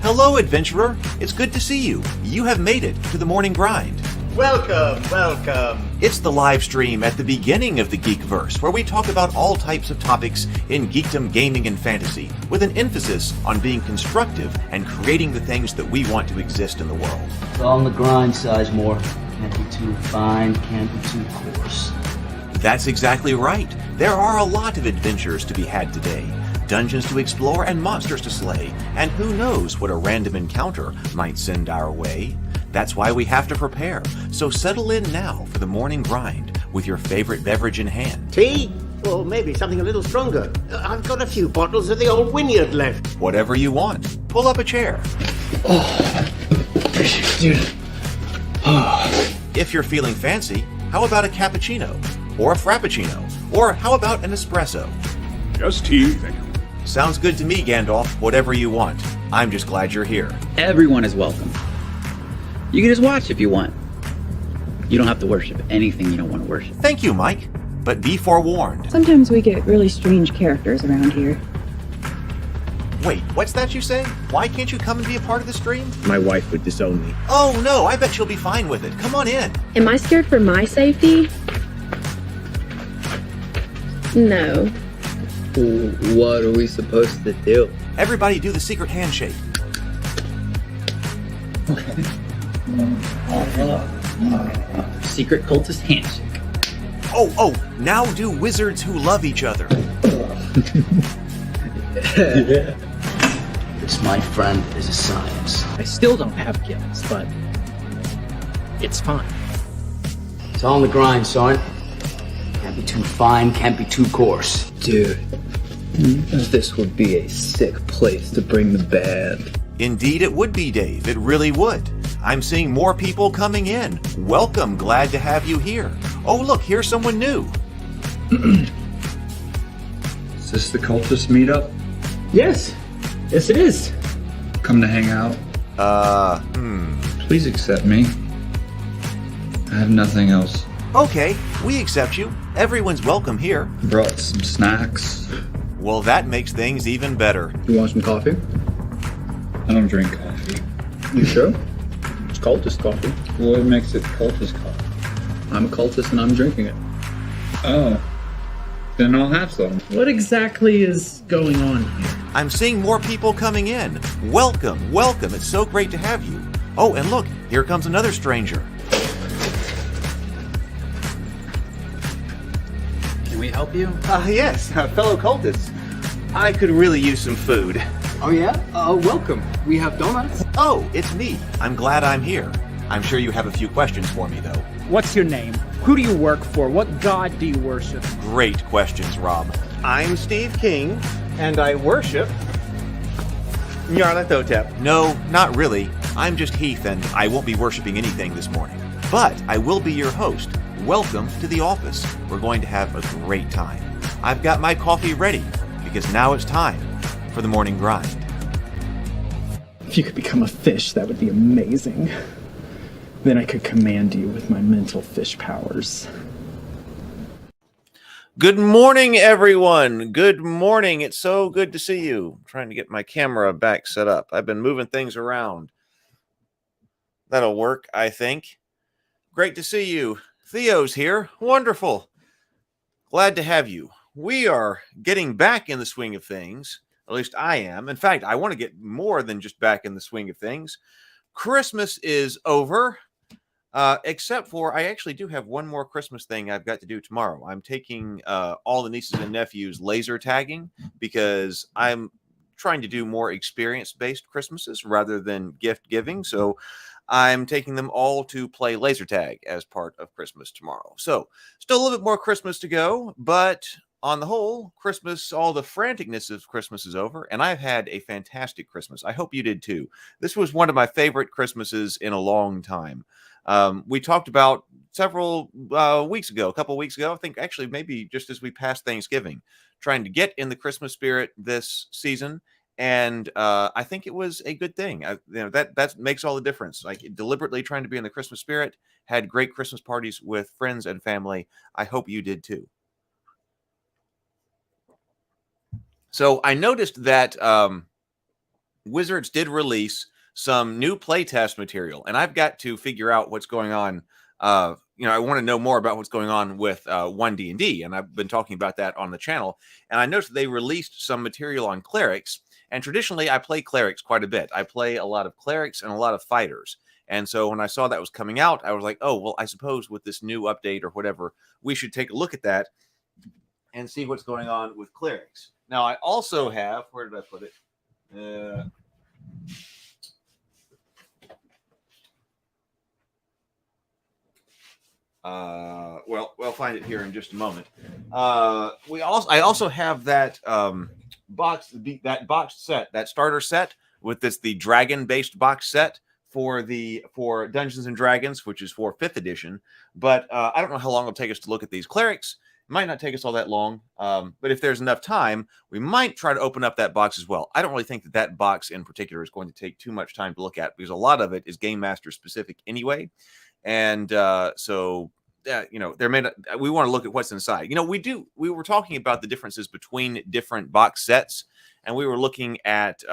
Hello, adventurer. It's good to see you. You have made it to the morning grind. Welcome, welcome. It's the live stream at the beginning of the Geekverse, where we talk about all types of topics in geekdom, gaming, and fantasy, with an emphasis on being constructive and creating the things that we want to exist in the world. It's all on the grind, Sizemore. Can't be too fine, can't be too coarse. That's exactly right. There are a lot of adventures to be had today. Dungeons to explore and monsters to slay, and who knows what a random encounter might send our way. That's why we have to prepare, so settle in now for the morning grind with your favorite beverage in hand. Tea? Or maybe something a little stronger. I've got a few bottles of the old Wynyard left. Whatever you want. Pull up a chair. Dude. If you're feeling fancy, how about a cappuccino? Or a frappuccino? Or how about an espresso? Just tea, thank you. Sounds good to me, Gandalf. Whatever you want. I'm just glad you're here. Everyone is welcome. You can just watch if you want. You don't have to worship anything you don't want to worship. Thank you, Mike. But be forewarned. Sometimes we get really strange characters around here. Wait, what's that you say? Why can't you come and be a part of the stream? My wife would disown me. Oh no, I bet she'll be fine with it. Come on in. Am I scared for my safety? No. What are we supposed to do? Everybody do the secret handshake. Secret cultist handshake. Oh, now do wizards who love each other. This, my friend, is a science. I still don't have gifts, but it's fine. It's all on the grind, son. Can't be too fine, can't be too coarse. Dude, this would be a sick place to bring the band. Indeed it would be, Dave. It really would. I'm seeing more people coming in. Welcome. Glad to have you here. Oh, look, here's someone new. Is this the cultist meetup? Yes it is. Come to hang out? Please accept me. I have nothing else. Okay, we accept you. Everyone's welcome here. Brought some snacks. Well, that makes things even better. You want some coffee? I don't drink coffee. You sure? It's cultist coffee. What makes it cultist coffee? I'm a cultist and I'm drinking it. Oh. Then I'll have some. What exactly is going on here? I'm seeing more people coming in. Welcome. It's so great to have you. Oh, and look, here comes another stranger. Can we help you? Yes, fellow cultists. I could really use some food. Oh yeah? Welcome. We have donuts. Oh, it's me. I'm glad I'm here. I'm sure you have a few questions for me, though. What's your name? Who do you work for? What god do you worship? Great questions, Rob. I'm Steve King, and I worship Nyarlathotep. No, not really. I'm just Heath, and I won't be worshiping anything this morning. But I will be your host. Welcome to the office. We're going to have a great time. I've got my coffee ready, because now it's time for the morning grind. If you could become a fish, that would be amazing. Then I could command you with my mental fish powers. Good morning, everyone. Good morning. It's so good to see you. I'm trying to get my camera back set up. I've been moving things around. That'll work, I think. Great to see you. Theo's here. Wonderful. Glad to have you. We are getting back in the swing of things. At least I am. In fact, I want to get more than just back in the swing of things. Christmas is over. Except for, I actually do have one more Christmas thing I've got to do tomorrow. I'm taking all the nieces and nephews laser tagging because I'm trying to do more experience-based Christmases rather than gift giving. So I'm taking them all to play laser tag as part of Christmas tomorrow. So still a little bit more Christmas to go, but on the whole, Christmas, all the franticness of Christmas is over, and I've had a fantastic Christmas. I hope you did too. This was one of my favorite Christmases in a long time. We talked about several weeks ago, a couple weeks ago, I think actually maybe just as we passed Thanksgiving, trying to get in the Christmas spirit this season. And I think it was a good thing. That makes all the difference. Like deliberately trying to be in the Christmas spirit, had great Christmas parties with friends and family. I hope you did too. So I noticed that Wizards did release some new playtest material, and I've got to figure out what's going on. I want to know more about what's going on with OneDnD, and I've been talking about that on the channel. And I noticed they released some material on clerics, and traditionally I play clerics quite a bit. I play a lot of clerics and a lot of fighters. And so when I saw that was coming out, I was like, oh, well, I suppose with this new update or whatever, we should take a look at that and see what's going on with clerics. Now, I also have, where did I put it? We'll find it here in just a moment. I also have that boxed set, that starter set with the dragon-based box set for Dungeons and Dragons, which is for 5th edition. But I don't know how long it'll take us to look at these clerics. It might not take us all that long, but if there's enough time, we might try to open up that box as well. I don't really think that box in particular is going to take too much time to look at because a lot of it is Game Master specific anyway. And so, there may not, we want to look at what's inside. We were talking about the differences between different box sets, and we were looking at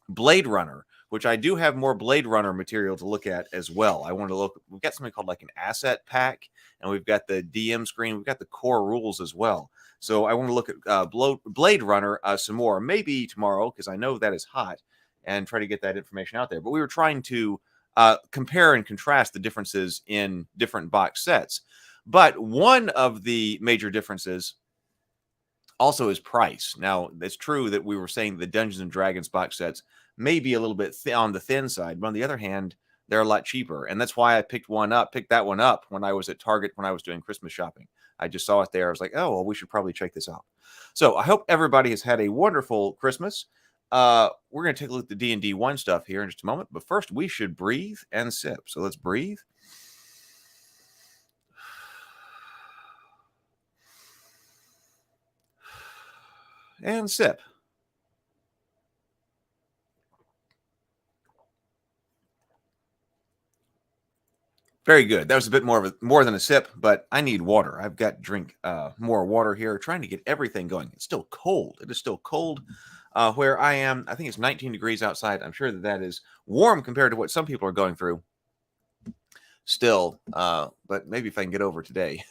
Blade Runner, which I do have more Blade Runner material to look at as well. I want to look, we've got something called like an asset pack, and we've got the DM screen, we've got the core rules as well. So I want to look at Blade Runner some more, maybe tomorrow, because I know that is hot, and try to get that information out there. But we were trying to compare and contrast the differences in different box sets. But one of the major differences also is price. Now, it's true that we were saying the Dungeons and Dragons box sets may be a little bit on the thin side, but on the other hand, they're a lot cheaper. And that's why I picked that one up when I was at Target when I was doing Christmas shopping. I just saw it there. I was like, oh, well, we should probably check this out. So I hope everybody has had a wonderful Christmas. We're going to take a look at the D&D 1 stuff here in just a moment. But first, we should breathe and sip. So let's breathe. And sip. Very good. That was a bit more than a sip, but I need water. I've got to drink more water here, trying to get everything going. It's still cold. It is still cold where I am. I think it's 19 degrees outside. I'm sure that is warm compared to what some people are going through still, but maybe if I can get over today,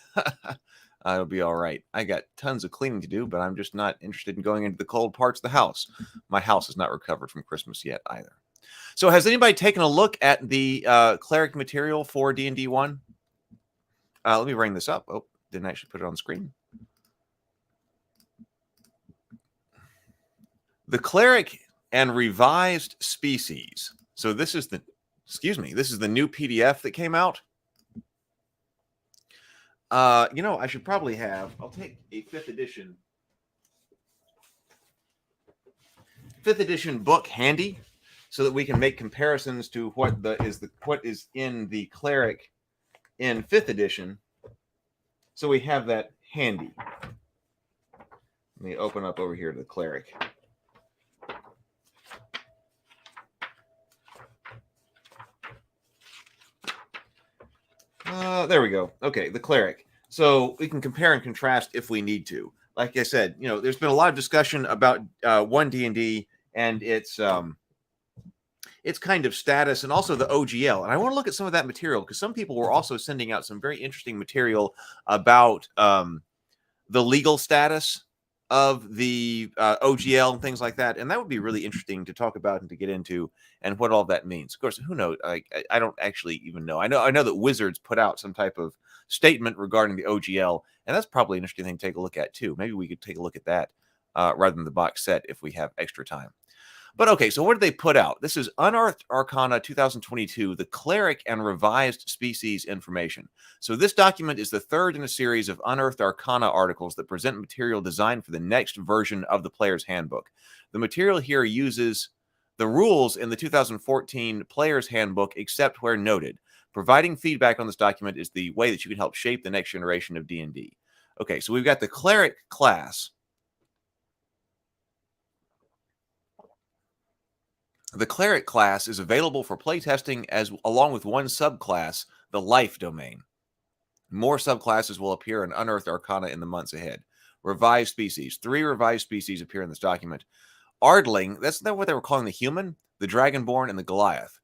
it'll be all right. I got tons of cleaning to do, but I'm just not interested in going into the cold parts of the house. My house is not recovered from Christmas yet either. So has anybody taken a look at the cleric material for D&D 1? Let me bring this up. Oh, didn't actually put it on the screen. The cleric and revised species. So this is the new PDF that came out. I should probably I'll take a 5th edition book handy, so that we can make comparisons to what is in the cleric in 5th edition. So we have that handy. Let me open up over here to the cleric. There we go. Okay, the cleric. So we can compare and contrast if we need to. Like I said, there's been a lot of discussion about OneDnD and its kind of status, and also the OGL. And I want to look at some of that material because some people were also sending out some very interesting material about the legal status of the OGL and things like that. And that would be really interesting to talk about and to get into, and what all that means. Of course, who knows? I don't actually even know. I know that Wizards put out some type of statement regarding the OGL, and that's probably an interesting thing to take a look at too. Maybe we could take a look at that rather than the box set if we have extra time. But okay, so what did they put out? This is Unearthed Arcana 2022, the Cleric and Revised Species Information. So this document is the third in a series of Unearthed Arcana articles that present material designed for the next version of the Player's Handbook. The material here uses the rules in the 2014 Player's Handbook, except where noted. Providing feedback on this document is the way that you can help shape the next generation of D&D. Okay, so we've got the Cleric class. The Cleric class is available for playtesting along with one subclass, the Life domain. More subclasses will appear in Unearthed Arcana in the months ahead. Revised species. 3 revised species appear in this document. Ardling, that's not what they were calling the human, the Dragonborn, and the Goliath.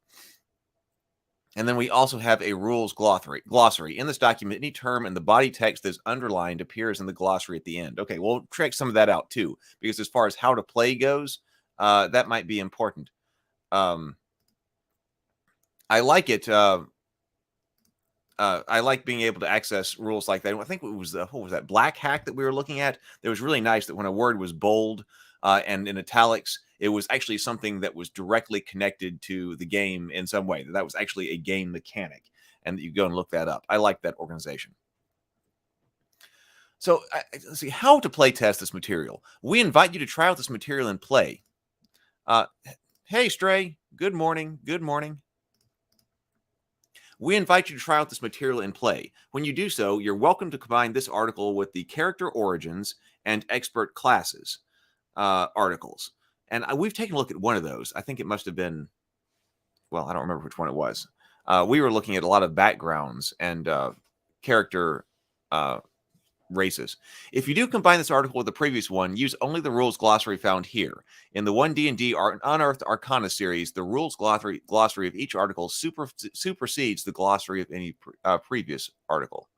And then we also have a rules glossary. In this document, any term in the body text that's underlined appears in the glossary at the end. Okay, we'll check some of that out too, because as far as how to play goes, that might be important. I like it. I like being able to access rules like that. I think it was what was that black hack that we were looking at? That was really nice that when a word was bold and in italics, it was actually something that was directly connected to the game in some way. That was actually a game mechanic, and that you go and look that up. I like that organization. So let's see how to play test this material. We invite you to try out this material and play. Hey, Stray. Good morning. Good morning. We invite you to try out this material and play. When you do so, you're welcome to combine this article with the character origins and expert classes articles. And we've taken a look at one of those. I think it must have been, well, I don't remember which one it was. We were looking at a lot of backgrounds and character races. If you do combine this article with the previous one, use only the rules glossary found here. In the OneDnD Unearthed Arcana series, the rules glossary of each article supersedes the glossary of any previous article.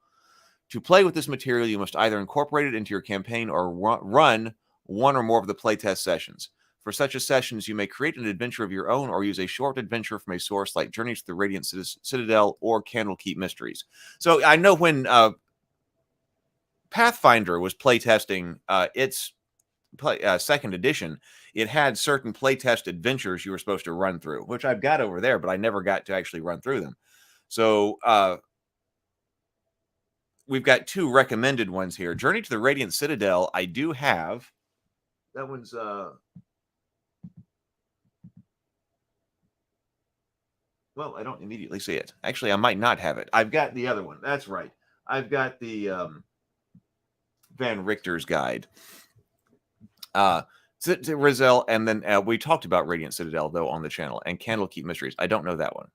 To play with this material, you must either incorporate it into your campaign or run one or more of the playtest sessions. For such as sessions, you may create an adventure of your own or use a short adventure from a source like Journeys to the Radiant Citadel or Candlekeep Mysteries. So I know when Pathfinder was playtesting its second edition, it had certain playtest adventures you were supposed to run through, which I've got over there, but I never got to actually run through them. So we've got two recommended ones here. Journey to the Radiant Citadel, I do have. That one's well, I don't immediately see it. Actually, I might not have it. I've got the other one. That's right. I've got the Van Richter's guide. Rizal, and then we talked about Radiant Citadel, though, on the channel, and Candlekeep Mysteries. I don't know that one.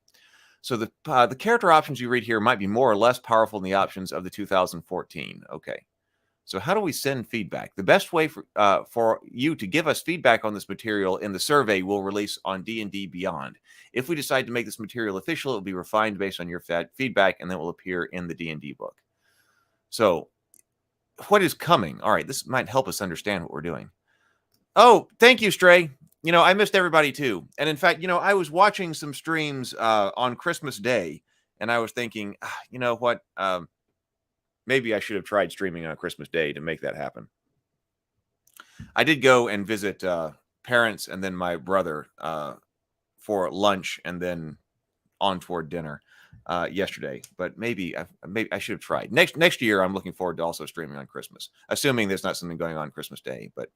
So the character options you read here might be more or less powerful than the options of the 2014. Okay. So how do we send feedback? The best way for you to give us feedback on this material in the survey we'll release on D&D Beyond. If we decide to make this material official, it will be refined based on your feedback, and then it will appear in the D&D book. So what is coming? All right, this might help us understand what we're doing. Oh, thank you, Stray. You know, I missed everybody too. And in fact, you know, I was watching some streams on Christmas Day, and I was thinking, you know what? Maybe I should have tried streaming on Christmas Day to make that happen. I did go and visit parents and then my brother for lunch and then on toward dinner yesterday. But maybe I should have tried. Next year, I'm looking forward to also streaming on Christmas, assuming there's not something going on Christmas Day. But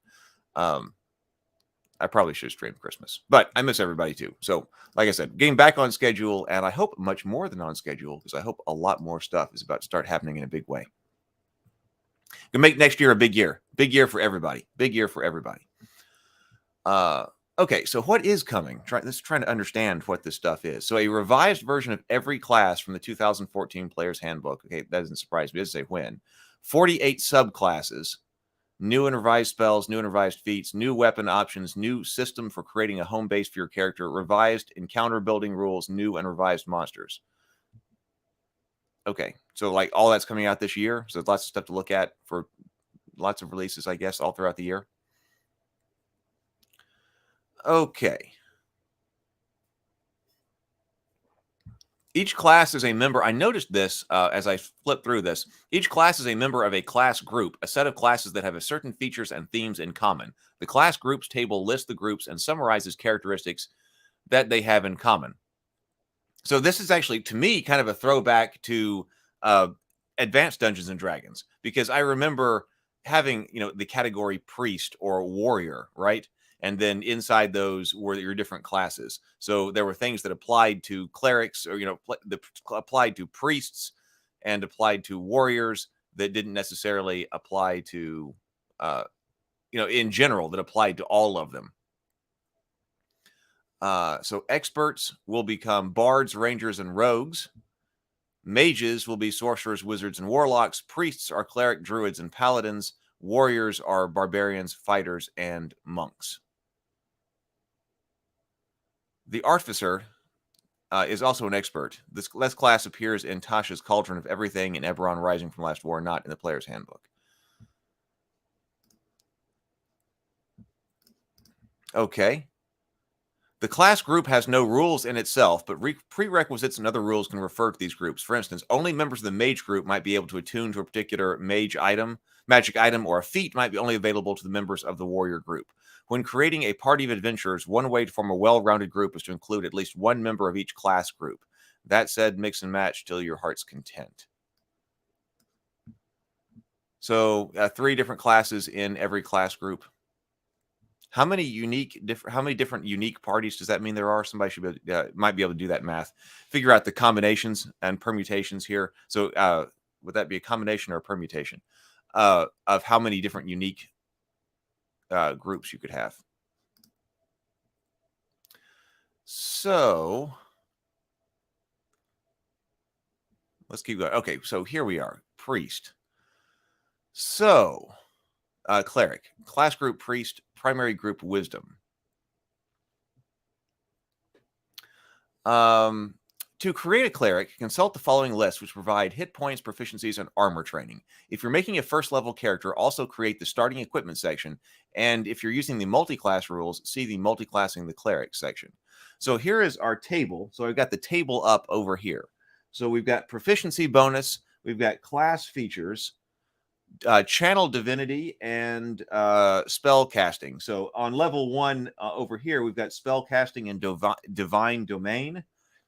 I probably should have streamed Christmas. But I miss everybody too. So, like I said, getting back on schedule, and I hope much more than on schedule, because I hope a lot more stuff is about to start happening in a big way. Gonna make next year a big year. Big year for everybody. Big year for everybody. Okay, so what is coming? Let's try to understand what this stuff is. So a revised version of every class from the 2014 Player's Handbook. Okay, that doesn't surprise me. It doesn't say when. 48 subclasses. New and revised spells, new and revised feats, new weapon options, new system for creating a home base for your character, revised encounter building rules, new and revised monsters. Okay, so like all that's coming out this year. So there's lots of stuff to look at for lots of releases, I guess, all throughout the year. Okay. Each class is a member. I noticed this as I flipped through this. Each class is a member of a class group, a set of classes that have certain features and themes in common. The class groups table lists the groups and summarizes characteristics that they have in common. So this is actually, to me, kind of a throwback to Advanced Dungeons and Dragons, because I remember having, you know, the category priest or warrior, right? And then inside those were your different classes. So there were things that applied to clerics, or, you know, applied to priests and applied to warriors that didn't necessarily apply to, you know, in general, that applied to all of them. So experts will become bards, rangers, and rogues. Mages will be sorcerers, wizards, and warlocks. Priests are cleric, druids, and paladins. Warriors are barbarians, fighters, and monks. The Artificer is also an expert. This class appears in Tasha's Cauldron of Everything and Eberron Rising from Last War, not in the player's handbook. Okay. The class group has no rules in itself, but prerequisites and other rules can refer to these groups. For instance, only members of the mage group might be able to attune to a particular magic item, or a feat might be only available to the members of the warrior group. When creating a party of adventurers, one way to form a well-rounded group is to include at least one member of each class group. That said, mix and match till your heart's content. So 3 different classes in every class group. How many different unique parties does that mean there are? Somebody should might be able to do that math. Figure out the combinations and permutations here. So would that be a combination or a permutation of how many different unique groups you could have? So let's keep going. Okay, so here we are. Priest. So Cleric. Class group Priest. Primary group Wisdom. To create a cleric, consult the following list, which provide hit points, proficiencies, and armor training. If you're making a first level character, also create the starting equipment section. And if you're using the multi-class rules, see the multi-classing the cleric section. So here is our table. So I've got the table up over here. So we've got proficiency bonus, we've got class features, channel divinity, and spell casting. So on level 1 over here, we've got spell casting and divine domain.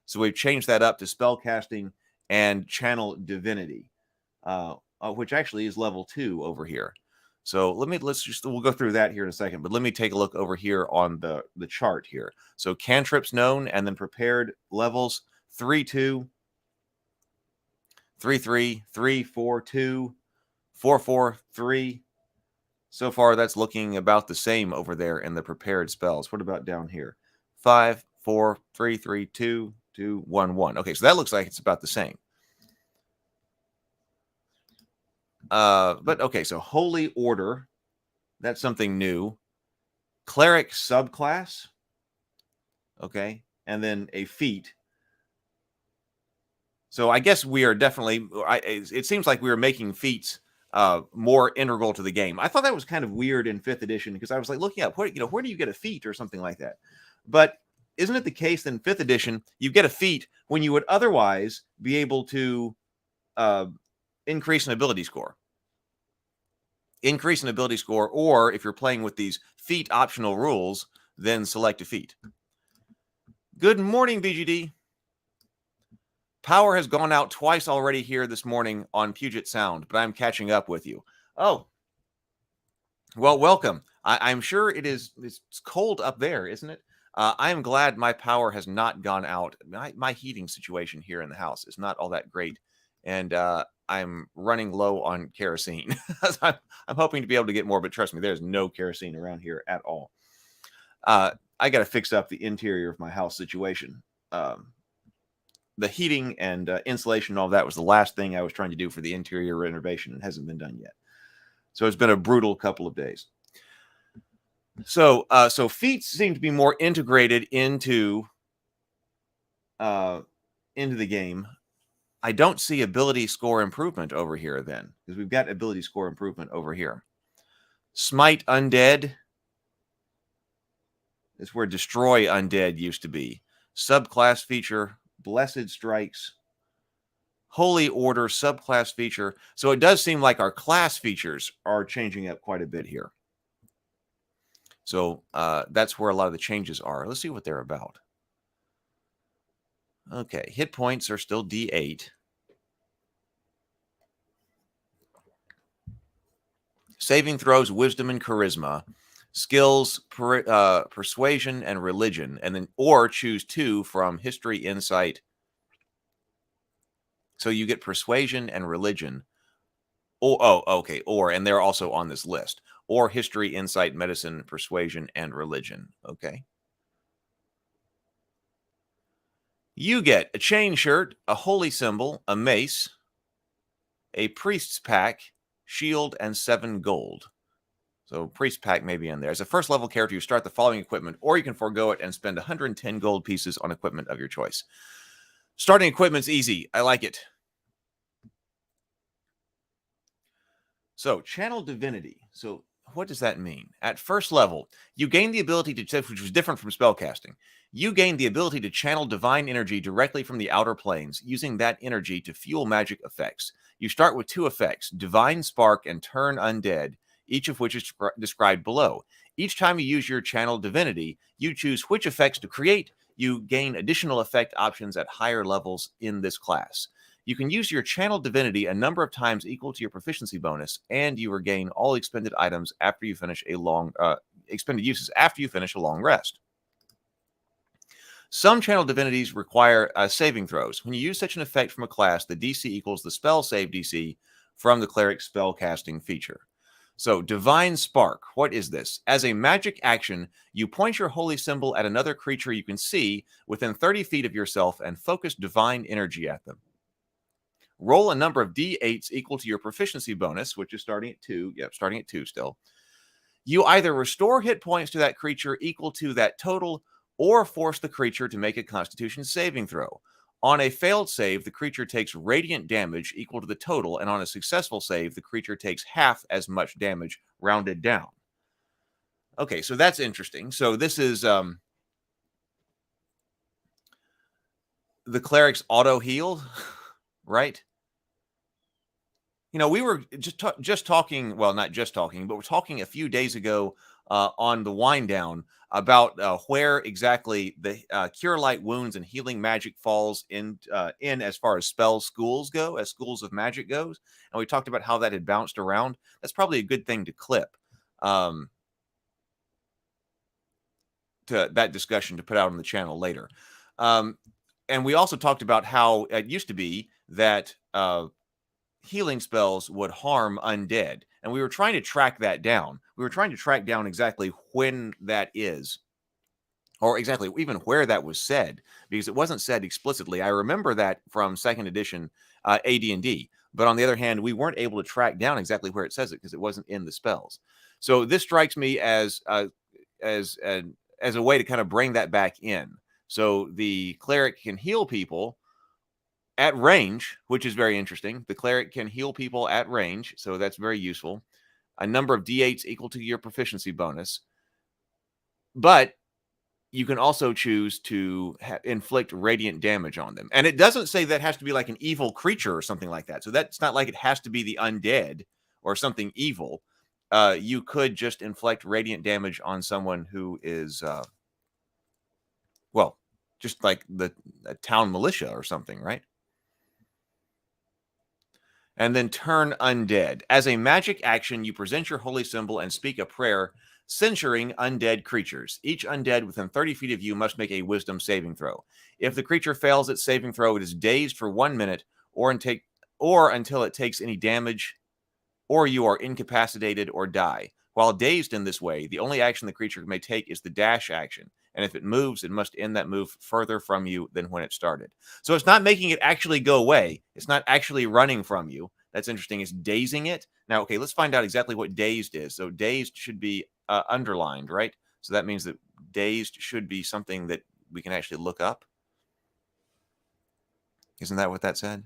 So we've changed that up to spell casting and channel divinity, which actually is level 2 over here. So we'll go through that here in a second, but let me take a look over here on the chart here. So cantrips known, and then prepared levels 3-2, 3-3, 3-4-2, 4-4-3. So far, that's looking about the same over there in the prepared spells. What about down here? 5, 4, 3, 3, 2, 2, 1, 1. Okay, so that looks like it's about the same. But okay, so Holy Order, that's something new. Cleric subclass. Okay, and then a feat. So I guess we are definitely, it seems like we are making feats more integral to the game. I thought that was kind of weird in 5th edition because I was like looking up, where do you get a feat or something like that? But isn't it the case that in 5th edition you get a feat when you would otherwise be able to increase an ability score? Increase an ability score, or if you're playing with these feat optional rules, then select a feat. Good morning, BGD. Power has gone out twice already here this morning on Puget Sound, but I'm catching up with you. Oh, well, welcome. I'm sure it's cold up there, isn't it? I am glad my power has not gone out. My heating situation here in the house is not all that great, and I'm running low on kerosene. I'm hoping to be able to get more, but trust me, there's no kerosene around here at all. I got to fix up the interior of my house situation. The heating and insulation and all that was the last thing I was trying to do for the interior renovation. It hasn't been done yet. So it's been a brutal couple of days. So feats seem to be more integrated into the game. I don't see ability score improvement over here then, because we've got ability score improvement over here. Smite Undead is where Destroy Undead used to be. Subclass feature, Blessed Strikes, Holy Order, subclass feature. So it does seem like our class features are changing up quite a bit here. So that's where a lot of the changes are. Let's see what they're about. Okay, hit points are still D8. Saving throws, wisdom and charisma. Skills, persuasion and religion, and then or choose 2 from history, insight. So you get persuasion and religion. Okay, and they're also on this list. Or history, insight, medicine, persuasion, and religion. Okay. You get a chain shirt, a holy symbol, a mace, a priest's pack, shield, and 7 gold. So Priest Pack may be in there. As a first level character, you start the following equipment, or you can forego it and spend 110 gold pieces on equipment of your choice. Starting equipment's easy. I like it. So Channel Divinity. So what does that mean? At first level, you gain the ability to, which was different from spellcasting, you gain the ability to channel divine energy directly from the outer planes, using that energy to fuel magic effects. You start with 2 effects, Divine Spark and Turn Undead, each of which is described below. Each time you use your Channel Divinity, you choose which effects to create. You gain additional effect options at higher levels in this class. You can use your Channel Divinity a number of times equal to your proficiency bonus, and you regain all expended items after you finish a long expended uses after you finish a long rest. Some Channel Divinities require saving throws. When you use such an effect from a class, the DC equals the spell save DC from the Cleric spellcasting feature. So, Divine Spark, what is this? As a magic action, you point your holy symbol at another creature you can see within 30 feet of yourself and focus divine energy at them. Roll a number of d8s equal to your proficiency bonus, which is starting at 2. Yep, starting at 2 still. You either restore hit points to that creature equal to that total, or force the creature to make a Constitution saving throw. On a failed save, the creature takes radiant damage equal to the total, and on a successful save, the creature takes half as much damage, rounded down. Okay, so that's interesting. So this is the Cleric's auto heal, right? You know, we were just talking, well, not just talking, but we're talking a few days ago on the wind down about where exactly the Cure Light Wounds and Healing Magic falls in as far as spell schools go, as schools of magic goes. And we talked about how that had bounced around. That's probably a good thing to clip to that discussion to put out on the channel later. And we also talked about how it used to be that healing spells would harm undead. And we were trying to track that down. We were trying to track down exactly when that is, or exactly even where that was said, because it wasn't said explicitly. I remember that from 2nd edition AD&D. But on the other hand, we weren't able to track down exactly where it says it because it wasn't in the spells. So this strikes me as a way to kind of bring that back in. So the Cleric can heal people at range, which is very interesting. The Cleric can heal people at range, so that's very useful. A number of d8s equal to your proficiency bonus. But you can also choose to inflict radiant damage on them. And it doesn't say that has to be like an evil creature or something like that. So that's not like it has to be the undead or something evil. You could just inflict radiant damage on someone who is, well, just like the town militia or something, right? And then turn undead. As a magic action, you present your holy symbol and speak a prayer censuring undead creatures. Each undead within 30 feet of you must make a wisdom saving throw. If the creature fails its saving throw, it is dazed for 1 minute or until it takes any damage, or you are incapacitated or die. While dazed in this way, the only action the creature may take is the dash action. And if it moves, it must end that move further from you than when it started. So it's not making it actually go away. It's not actually running from you. That's interesting. It's dazing it. Now, okay, let's find out exactly what dazed is. So dazed should be underlined, right? So that means that dazed should be something that we can actually look up. Isn't that what that said?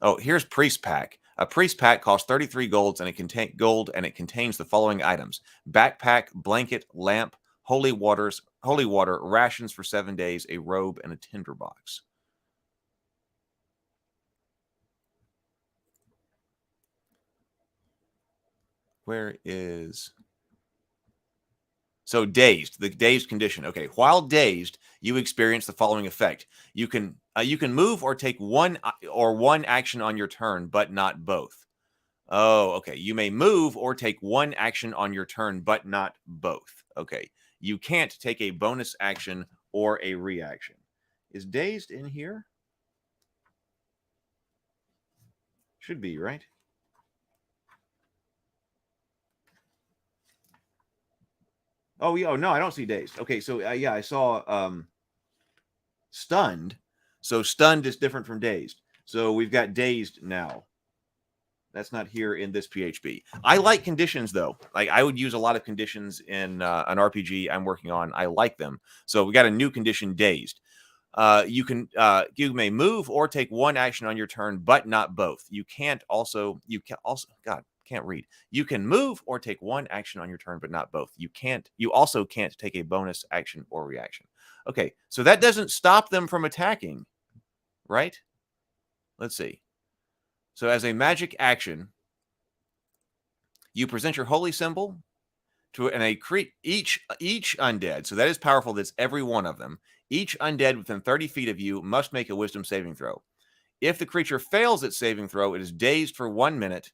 Oh, here's Priest Pack. A Priest Pack costs 33 golds and it contains the following items: backpack, blanket, lamp, holy water, rations for 7 days, a robe, and a tinderbox. Where is... So dazed, the dazed condition. Okay, while dazed, you experience the following effect. You can move or take one action on your turn, but not both. Oh, okay. You may move or take one action on your turn, but not both. Okay. You can't take a bonus action or a reaction. Is dazed in here? Should be, right? Oh, yeah. Oh, no, I don't see dazed. Okay, so yeah, I saw stunned. So stunned is different from dazed. So we've got dazed now. That's not here in this PHB. I like conditions, though. Like, I would use a lot of conditions in an RPG I'm working on. I like them. So we got a new condition, dazed. You may move or take one action on your turn, but not both. You can also, God, can't read. You can move or take one action on your turn, but not both. You also can't take a bonus action or reaction. Okay, so that doesn't stop them from attacking, right? Let's see. So as a magic action, you present your holy symbol to each undead. So that is powerful. That's every one of them. Each undead within 30 feet of you must make a wisdom saving throw. If the creature fails its saving throw, it is dazed for 1 minute.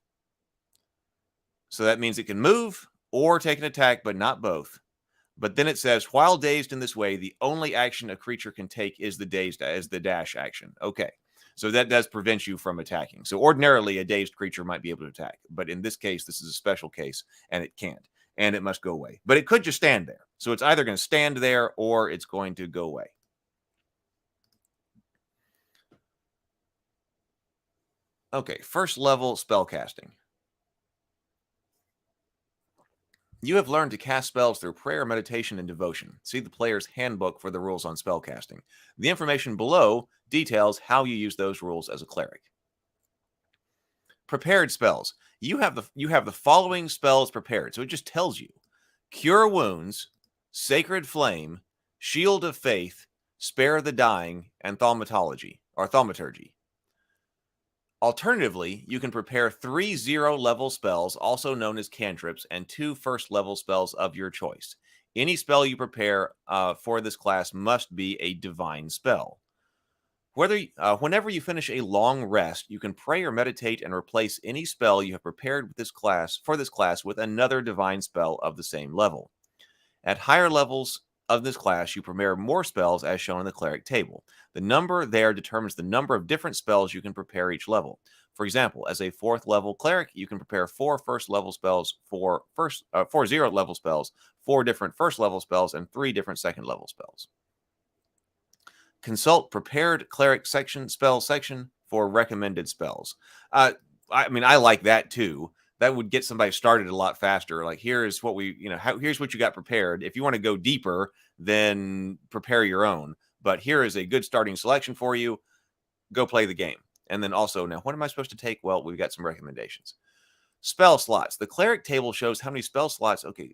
So that means it can move or take an attack, but not both. But then it says, while dazed in this way, the only action a creature can take is the dash action. Okay. So that does prevent you from attacking. So ordinarily, a dazed creature might be able to attack. But in this case, this is a special case, and it can't. And it must go away. But it could just stand there. So it's either going to stand there or it's going to go away. Okay, first level spellcasting. You have learned to cast spells through prayer, meditation, and devotion. See the player's handbook for the rules on spellcasting. The information below details how you use those rules as a cleric. Prepared spells. You have the following spells prepared. So it just tells you: Cure Wounds, Sacred Flame, Shield of Faith, Spare the Dying, and Thaumaturgy. Alternatively, you can prepare 3 0-level spells, also known as cantrips, and 2 first-level spells of your choice. Any spell you prepare for this class must be a divine spell. Whenever you finish a long rest, you can pray or meditate and replace any spell you have prepared with this class with another divine spell of the same level. At higher levels of this class, you prepare more spells as shown in the cleric table. The number there determines the number of different spells you can prepare each level. For example, as a 4th level cleric, you can prepare 4 first level spells, 4 0-level spells, 4 different first level spells, and 3 different second level spells. Consult prepared cleric spell section for recommended spells. I like that too. That would get somebody started a lot faster. Like, here's what here's what you got prepared. If you want to go deeper, then prepare your own. But here is a good starting selection for you. Go play the game. And then also, now, what am I supposed to take? Well, we've got some recommendations. Spell slots. The cleric table shows how many spell slots. Okay.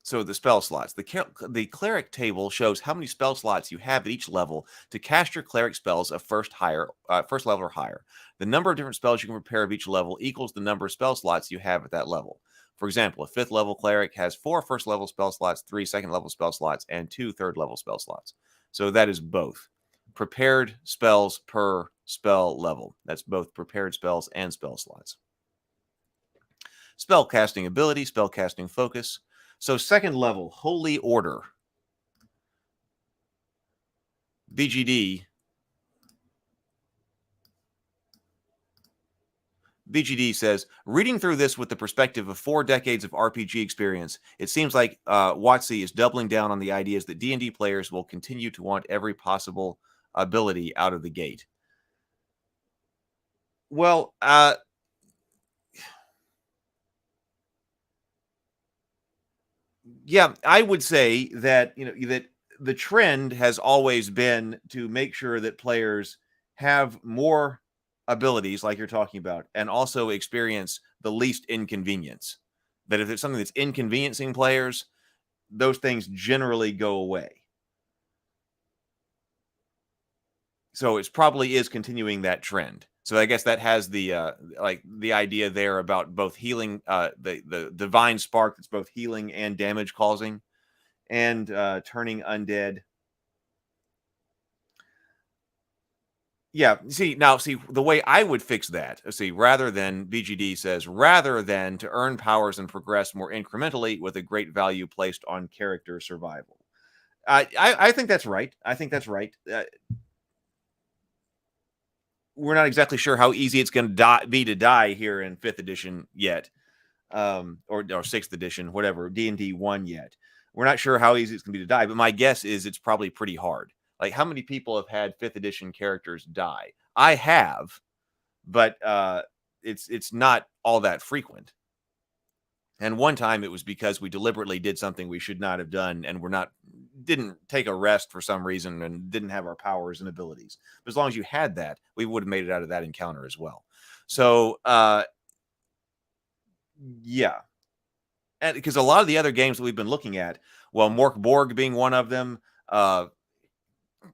So the spell slots. The cleric table shows how many spell slots you have at each level to cast your cleric spells of first level or higher. The number of different spells you can prepare of each level equals the number of spell slots you have at that level. For example, a 5th level cleric has 4 first level spell slots, 3 second level spell slots, and 2 third level spell slots. So that is both. Prepared spells per spell level. That's both prepared spells and spell slots. Spellcasting ability, spellcasting focus. So 2nd level, Holy Order. BGD says, reading through this with the perspective of 4 decades of RPG experience, it seems like WotC is doubling down on the ideas that D&D players will continue to want every possible ability out of the gate. Well, yeah, I would say that that the trend has always been to make sure that players have more abilities, like you're talking about, and also experience the least inconvenience. That if it's something that's inconveniencing players, those things generally go away. So it probably is continuing that trend. So I guess that has the idea there about both healing, the divine spark that's both healing and damage causing, and turning undead. Yeah, see the way I would fix that. Rather than BGD says, rather than to earn powers and progress more incrementally with a great value placed on character survival. I think that's right. We're not exactly sure how easy it's going to be to die here in 5th edition yet, or 6th edition, whatever, D&D 1 yet. We're not sure how easy it's going to be to die, but my guess is it's probably pretty hard. Like, how many people have had 5th edition characters die? I have, but it's not all that frequent. And one time it was because we deliberately did something we should not have done, and didn't take a rest for some reason and didn't have our powers and abilities. But as long as you had that, we would have made it out of that encounter as well. So, yeah. And because a lot of the other games that we've been looking at, well, Mork Borg being one of them,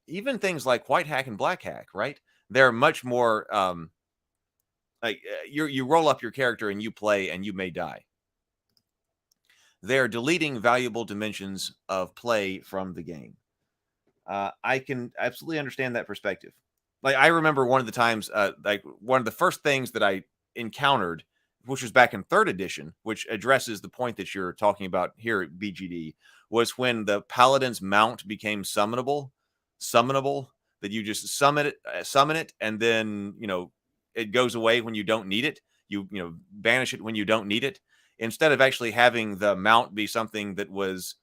even things like White Hack and Black Hack, right? They're much more like you roll up your character and you play and you may die. They're deleting valuable dimensions of play from the game. I can absolutely understand that perspective. Like, I remember one of the times, like one of the first things that I encountered, which was back in 3rd edition, which addresses the point that you're talking about here at BGD, was when the Paladin's mount became summonable, that you just summon it, and then, it goes away when you don't need it. You banish it when you don't need it. Instead of actually having the mount be something that was,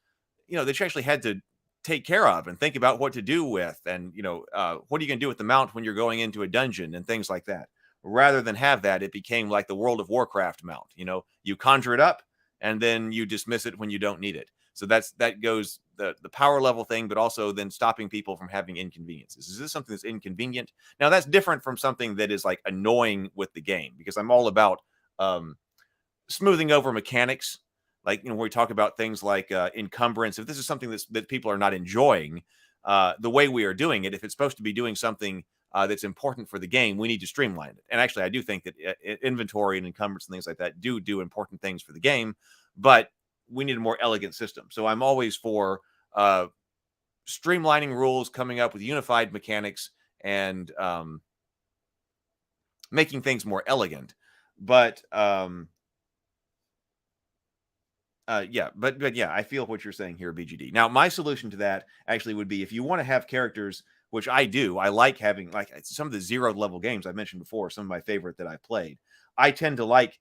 that you actually had to take care of and think about what to do with, and what are you going to do with the mount when you're going into a dungeon and things like that. Rather than have that, it became like the World of Warcraft mount. You conjure it up and then you dismiss it when you don't need it. So that goes the power level thing, but also then stopping people from having inconveniences. Is this something that's inconvenient? Now, that's different from something that is like annoying with the game, because I'm all about smoothing over mechanics. Like, when we talk about things like encumbrance, if this is something that people are not enjoying, the way we are doing it, if it's supposed to be doing something that's important for the game, we need to streamline it. And actually, I do think that inventory and encumbrance and things like that do important things for the game, but we need a more elegant system. So I'm always for streamlining rules, coming up with unified mechanics, and making things more elegant. But yeah, but yeah, I feel what you're saying here, BGD. Now, my solution to that actually would be, if you want to have characters, which I do, I like having, like, some of the 0 level games I mentioned before, some of my favorite that I played. I tend to like,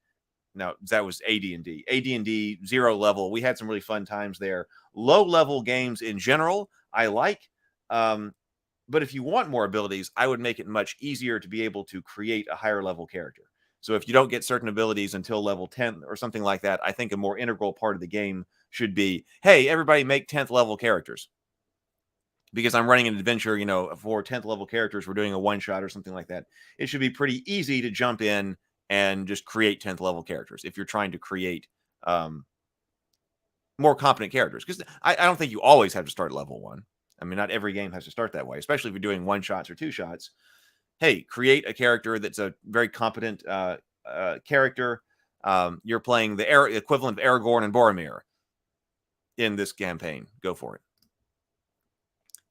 now that was AD&D. AD&D 0 level, we had some really fun times there. Low level games in general, I like. But if you want more abilities, I would make it much easier to be able to create a higher level character. So if you don't get certain abilities until level 10 or something like that, I think a more integral part of the game should be, hey, everybody make 10th level characters. Because I'm running an adventure, for 10th level characters, we're doing a one-shot or something like that. It should be pretty easy to jump in and just create 10th level characters if you're trying to create more competent characters. Because I don't think you always have to start level 1. I mean, not every game has to start that way, especially if you're doing 1-shots or 2-shots. Hey, create a character that's a very competent character. You're playing the equivalent of Aragorn and Boromir in this campaign. Go for it.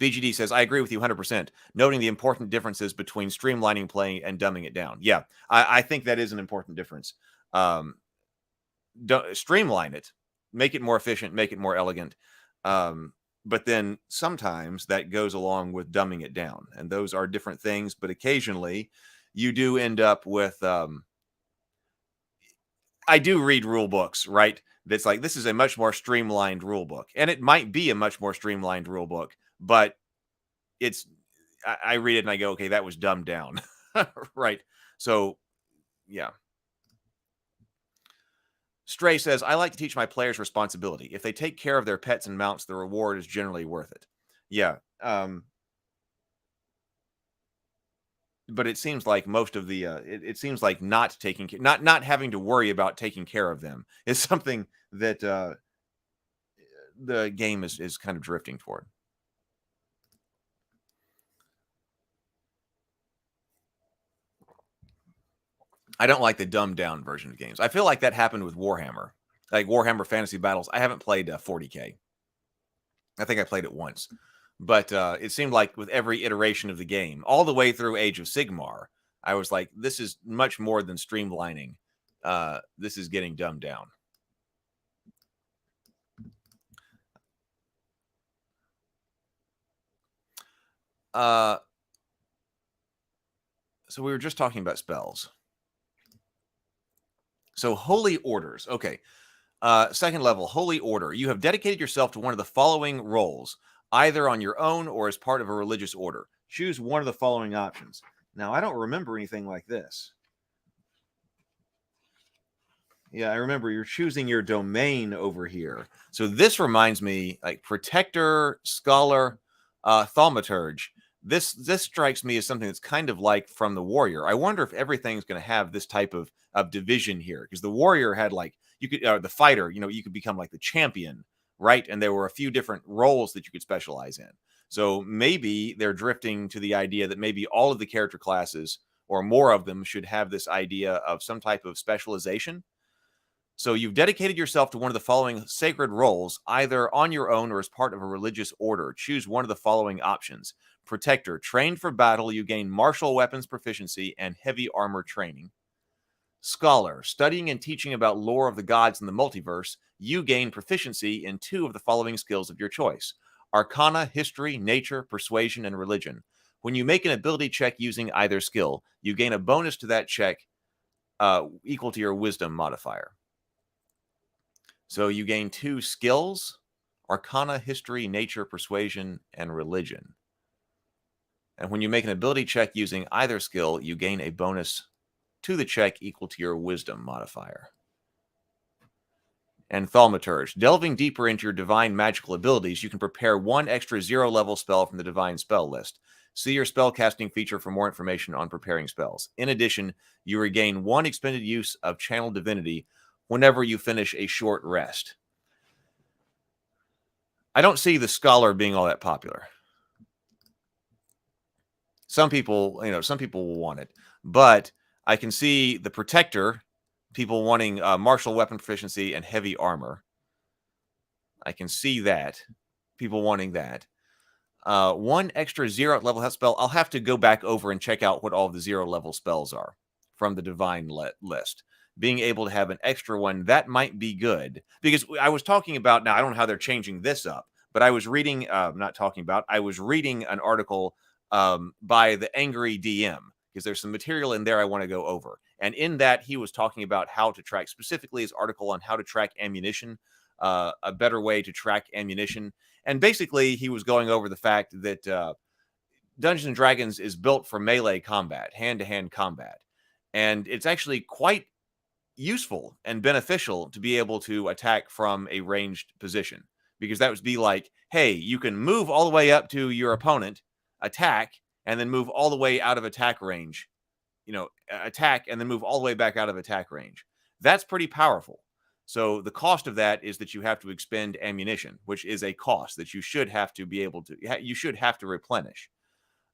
BGD says, I agree with you 100%, noting the important differences between streamlining play and dumbing it down. Yeah, I think that is an important difference. Streamline it, make it more efficient, make it more elegant. But then sometimes that goes along with dumbing it down. And those are different things. But occasionally you do end up with... I do read rule books, right? That's like, this is a much more streamlined rule book. And it might be a much more streamlined rule book. But I read it and I go, okay, that was dumbed down. Right. So, yeah. Stray says, I like to teach my players responsibility. If they take care of their pets and mounts, the reward is generally worth it. Yeah. But it seems like most of the, it seems like not having to worry about taking care of them is something that the game is kind of drifting toward. I don't like the dumbed down version of games. I feel like that happened with Warhammer, like Warhammer Fantasy Battles. I haven't played 40K. I think I played it once, but it seemed like with every iteration of the game, all the way through Age of Sigmar, I was like, this is much more than streamlining. This is getting dumbed down. So we were just talking about spells. So Holy Orders. Okay. Second level, Holy Order. You have dedicated yourself to one of the following roles. either on your own or as part of a religious order. Choose one of the following options. Now, I don't remember anything like this. Yeah, I remember you're choosing your domain over here. So this reminds me, like protector, scholar, thaumaturge. This strikes me as something that's kind of like from the warrior. I wonder if everything's going to have this type of division here, because the warrior had like you could the fighter. You could become like the champion, right? And there were a few different roles that you could specialize in. So maybe they're drifting to the idea that maybe all of the character classes or more of them should have this idea of some type of specialization. So you've dedicated yourself to one of the following sacred roles, either on your own or as part of a religious order. Choose one of the following options. Protector, trained for battle, you gain martial weapons proficiency and heavy armor training. Scholar, studying and teaching about lore of the gods and the multiverse, you gain proficiency in 2 of the following skills of your choice. Arcana, history, nature, persuasion, and religion. When you make an ability check using either skill, you gain a bonus to that check equal to your wisdom modifier. So you gain 2 skills, Arcana, History, Nature, Persuasion, and Religion. And when you make an ability check using either skill, you gain a bonus to the check equal to your Wisdom modifier. And Thaumaturge. Delving deeper into your divine magical abilities, you can prepare 1 extra 0-level spell from the divine spell list. See your spellcasting feature for more information on preparing spells. In addition, you regain 1 expended use of Channel Divinity whenever you finish a short rest. I don't see the scholar being all that popular. Some people will want it, but I can see the protector, people wanting martial weapon proficiency and heavy armor. I can see that, people wanting that. 1 extra 0-level health spell. I'll have to go back over and check out what all the 0-level spells are from the divine list. Being able to have an extra one, that might be good. Because I was talking about, now I don't know how they're changing this up, but I was reading, I was reading an article by the Angry DM, because there's some material in there I want to go over. And in that, he was talking about how to track, specifically his article on how to track ammunition, a better way to track ammunition. And basically, he was going over the fact that Dungeons & Dragons is built for melee combat, hand-to-hand combat. And it's actually quite useful and beneficial to be able to attack from a ranged position, because that would be like, hey, you can move all the way up to your opponent, attack, and then move all the way out of attack range, attack and then move all the way back out of attack range. That's pretty powerful. So the cost of that is that you have to expend ammunition, which is a cost that you should have to be able to, you should have to replenish.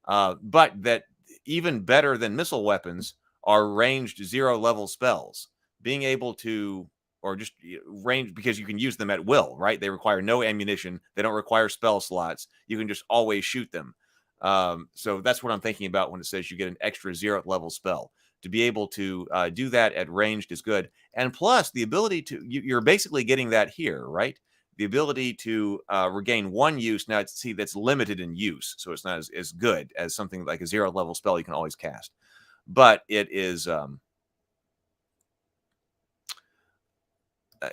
But that even better than missile weapons are ranged 0-level spells. Being able to, or just range, because you can use them at will, right? They require no ammunition. They don't require spell slots. You can just always shoot them. So that's what I'm thinking about when it says you get an extra 0-level spell. To be able to do that at ranged is good. And plus, the ability to, you're basically getting that here, right? The ability to regain 1 use. Now, see, that's limited in use, so it's not as good as something like a 0-level spell you can always cast. But it is...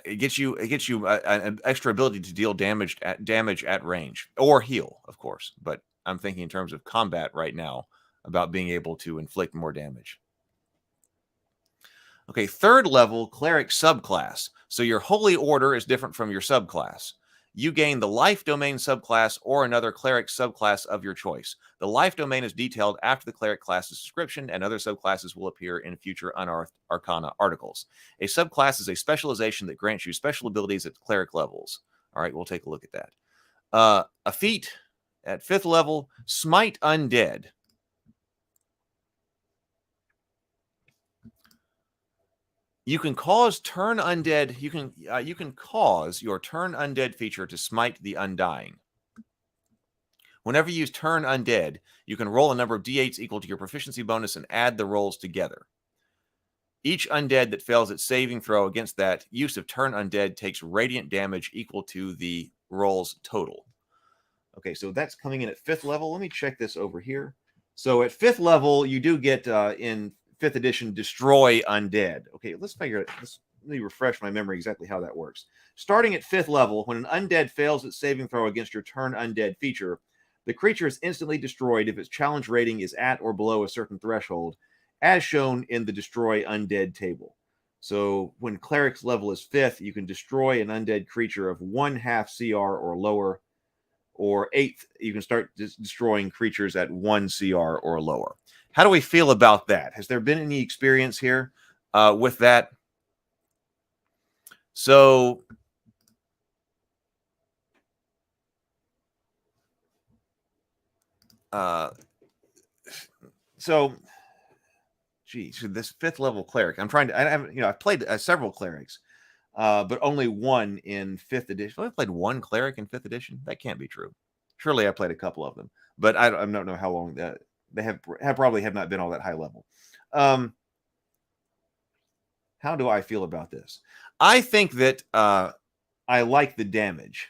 it gets you an extra ability to deal damage at range, or heal, of course. But I'm thinking in terms of combat right now about being able to inflict more damage. Okay, 3rd level Cleric subclass. So your Holy Order is different from your subclass. You gain the Life Domain subclass or another Cleric subclass of your choice. The Life Domain is detailed after the Cleric class's description, and other subclasses will appear in future Unearthed Arcana articles. A subclass is a specialization that grants you special abilities at Cleric levels. All right, we'll take a look at that. A feat at 5th level, Smite Undead. You can cause turn undead. You can cause your turn undead feature to smite the undying. Whenever you use turn undead, you can roll a number of d8s equal to your proficiency bonus and add the rolls together. Each undead that fails its saving throw against that use of turn undead takes radiant damage equal to the roll's total. Okay, so that's coming in at 5th level. Let me check this over here. So at 5th level, you do get in 5th edition, Destroy Undead. Okay, let's me refresh my memory exactly how that works. Starting at 5th level, when an undead fails its saving throw against your turn undead feature, the creature is instantly destroyed if its challenge rating is at or below a certain threshold, as shown in the destroy undead table. So when Cleric's level is 5th, you can destroy an undead creature of 1/2 CR or lower, or 8th, you can start destroying creatures at 1 CR or lower. How do we feel about that? Has there been any experience here with that? So geez, this 5th level cleric. I'm trying to. I haven't, I've played several clerics, but only one in 5th edition. I've played one cleric in 5th edition. That can't be true. Surely I played a couple of them, but I don't know how long that they have probably have not been all that high level. How do I feel about this? I think that I like the damage.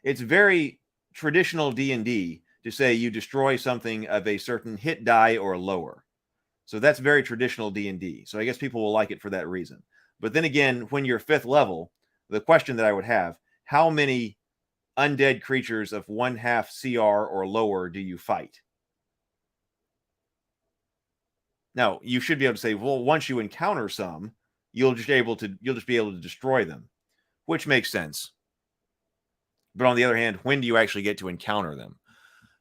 It's very traditional D&D to say you destroy something of a certain hit die or lower. So that's very traditional D&D. So I guess people will like it for that reason. But then again, when you're 5th level, the question that I would have, how many undead creatures of 1/2 CR or lower do you fight? Now, you should be able to say, well, once you encounter some, you'll just be able to destroy them, which makes sense. But on the other hand, when do you actually get to encounter them?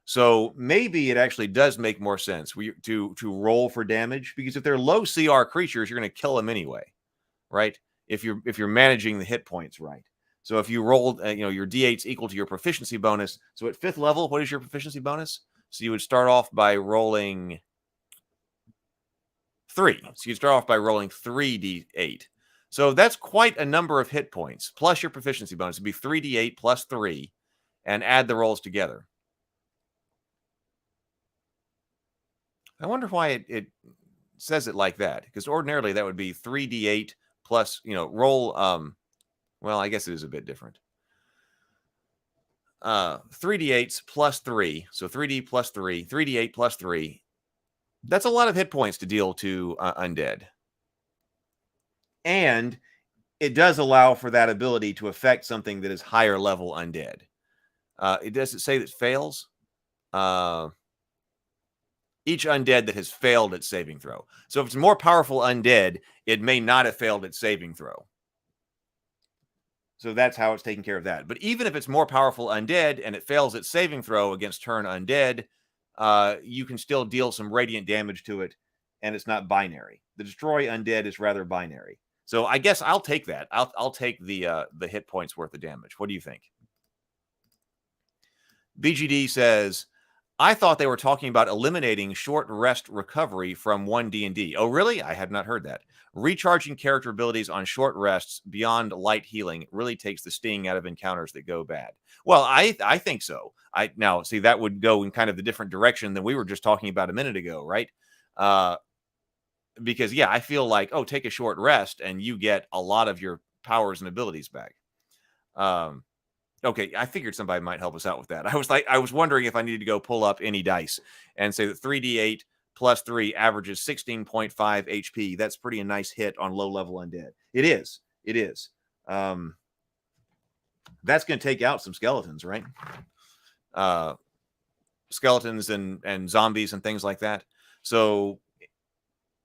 So maybe it actually does make more sense to roll for damage, because if they're low CR creatures, you're going to kill them anyway, right? If you're managing the hit points right. So if you rolled, your D8's equal to your proficiency bonus. So at 5th level, what is your proficiency bonus? So you would start off by rolling 3. So you start off by rolling 3d8. So that's quite a number of hit points, plus your proficiency bonus. It'd be 3d8 plus 3, and add the rolls together. I wonder why it says it like that, because ordinarily that would be 3d8 plus, roll. Well, I guess it is a bit different. 3d8s plus 3, so 3d plus 3, 3d8 plus 3. That's a lot of hit points to deal to undead. And it does allow for that ability to affect something that is higher level undead. It doesn't say that fails. Each undead that has failed its saving throw. So if it's more powerful undead, it may not have failed its saving throw. So that's how it's taking care of that. But even if it's more powerful undead and it fails its saving throw against turn undead, you can still deal some radiant damage to it, and it's not binary. The destroy undead is rather binary. So I guess I'll take that. I'll take the hit points worth of damage. What do you think? BGD says, I thought they were talking about eliminating short rest recovery from OneDnD. Oh, really? I had not heard that. Recharging character abilities on short rests beyond light healing really takes the sting out of encounters that go bad. Well, I think so. Now, see, that would go in kind of the different direction than we were just talking about a minute ago, right? Because, yeah, I feel like, take a short rest and you get a lot of your powers and abilities back. Okay, I figured somebody might help us out with that. I was wondering if I needed to go pull up any dice and say that 3d8 plus 3 averages 16.5 HP. That's pretty a nice hit on low-level undead. It is. It is. That's going to take out some skeletons, right? Skeletons and zombies and things like that. So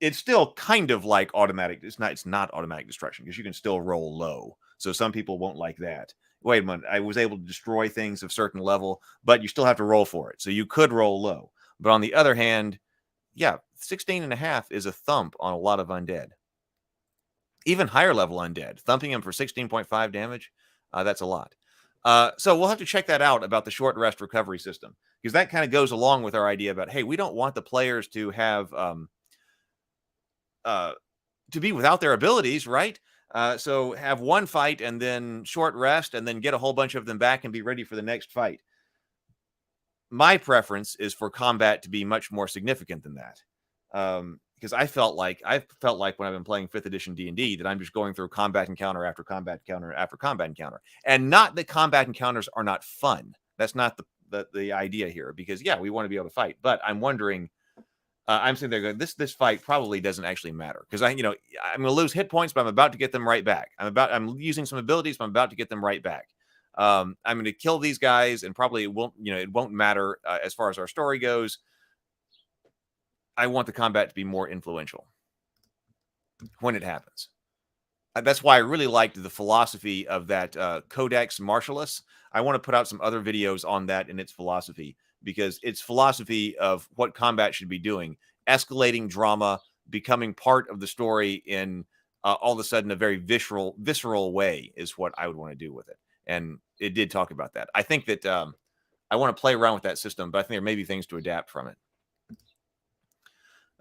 it's still kind of like automatic. It's not automatic destruction, because you can still roll low. So some people won't like that. Wait a minute, I was able to destroy things of certain level, but you still have to roll for it. So you could roll low. But on the other hand, yeah, 16.5 is a thump on a lot of undead. Even higher level undead, thumping them for 16.5 damage, that's a lot. So we'll have to check that out about the short rest recovery system, because that kind of goes along with our idea about, hey, we don't want the players to have to be without their abilities, right? So have one fight and then short rest and then get a whole bunch of them back and be ready for the next fight. My preference is for combat to be much more significant than that. Because I felt like when I've been playing 5th edition D&D that I'm just going through combat encounter after combat encounter after combat encounter. And not that combat encounters are not fun. That's not the idea here, because, yeah, we want to be able to fight. But I'm wondering, I'm sitting there going, this fight probably doesn't actually matter because I'm going to lose hit points, but I'm about to get them right back. I'm using some abilities, but I'm about to get them right back. I'm going to kill these guys, and probably it won't matter as far as our story goes. I want the combat to be more influential when it happens. That's why I really liked the philosophy of that Codex Martialis. I want to put out some other videos on that and its philosophy, because its philosophy of what combat should be doing, escalating drama, becoming part of the story in all of a sudden a very visceral way is what I would want to do with it. And it did talk about that. I think that I want to play around with that system, but I think there may be things to adapt from it.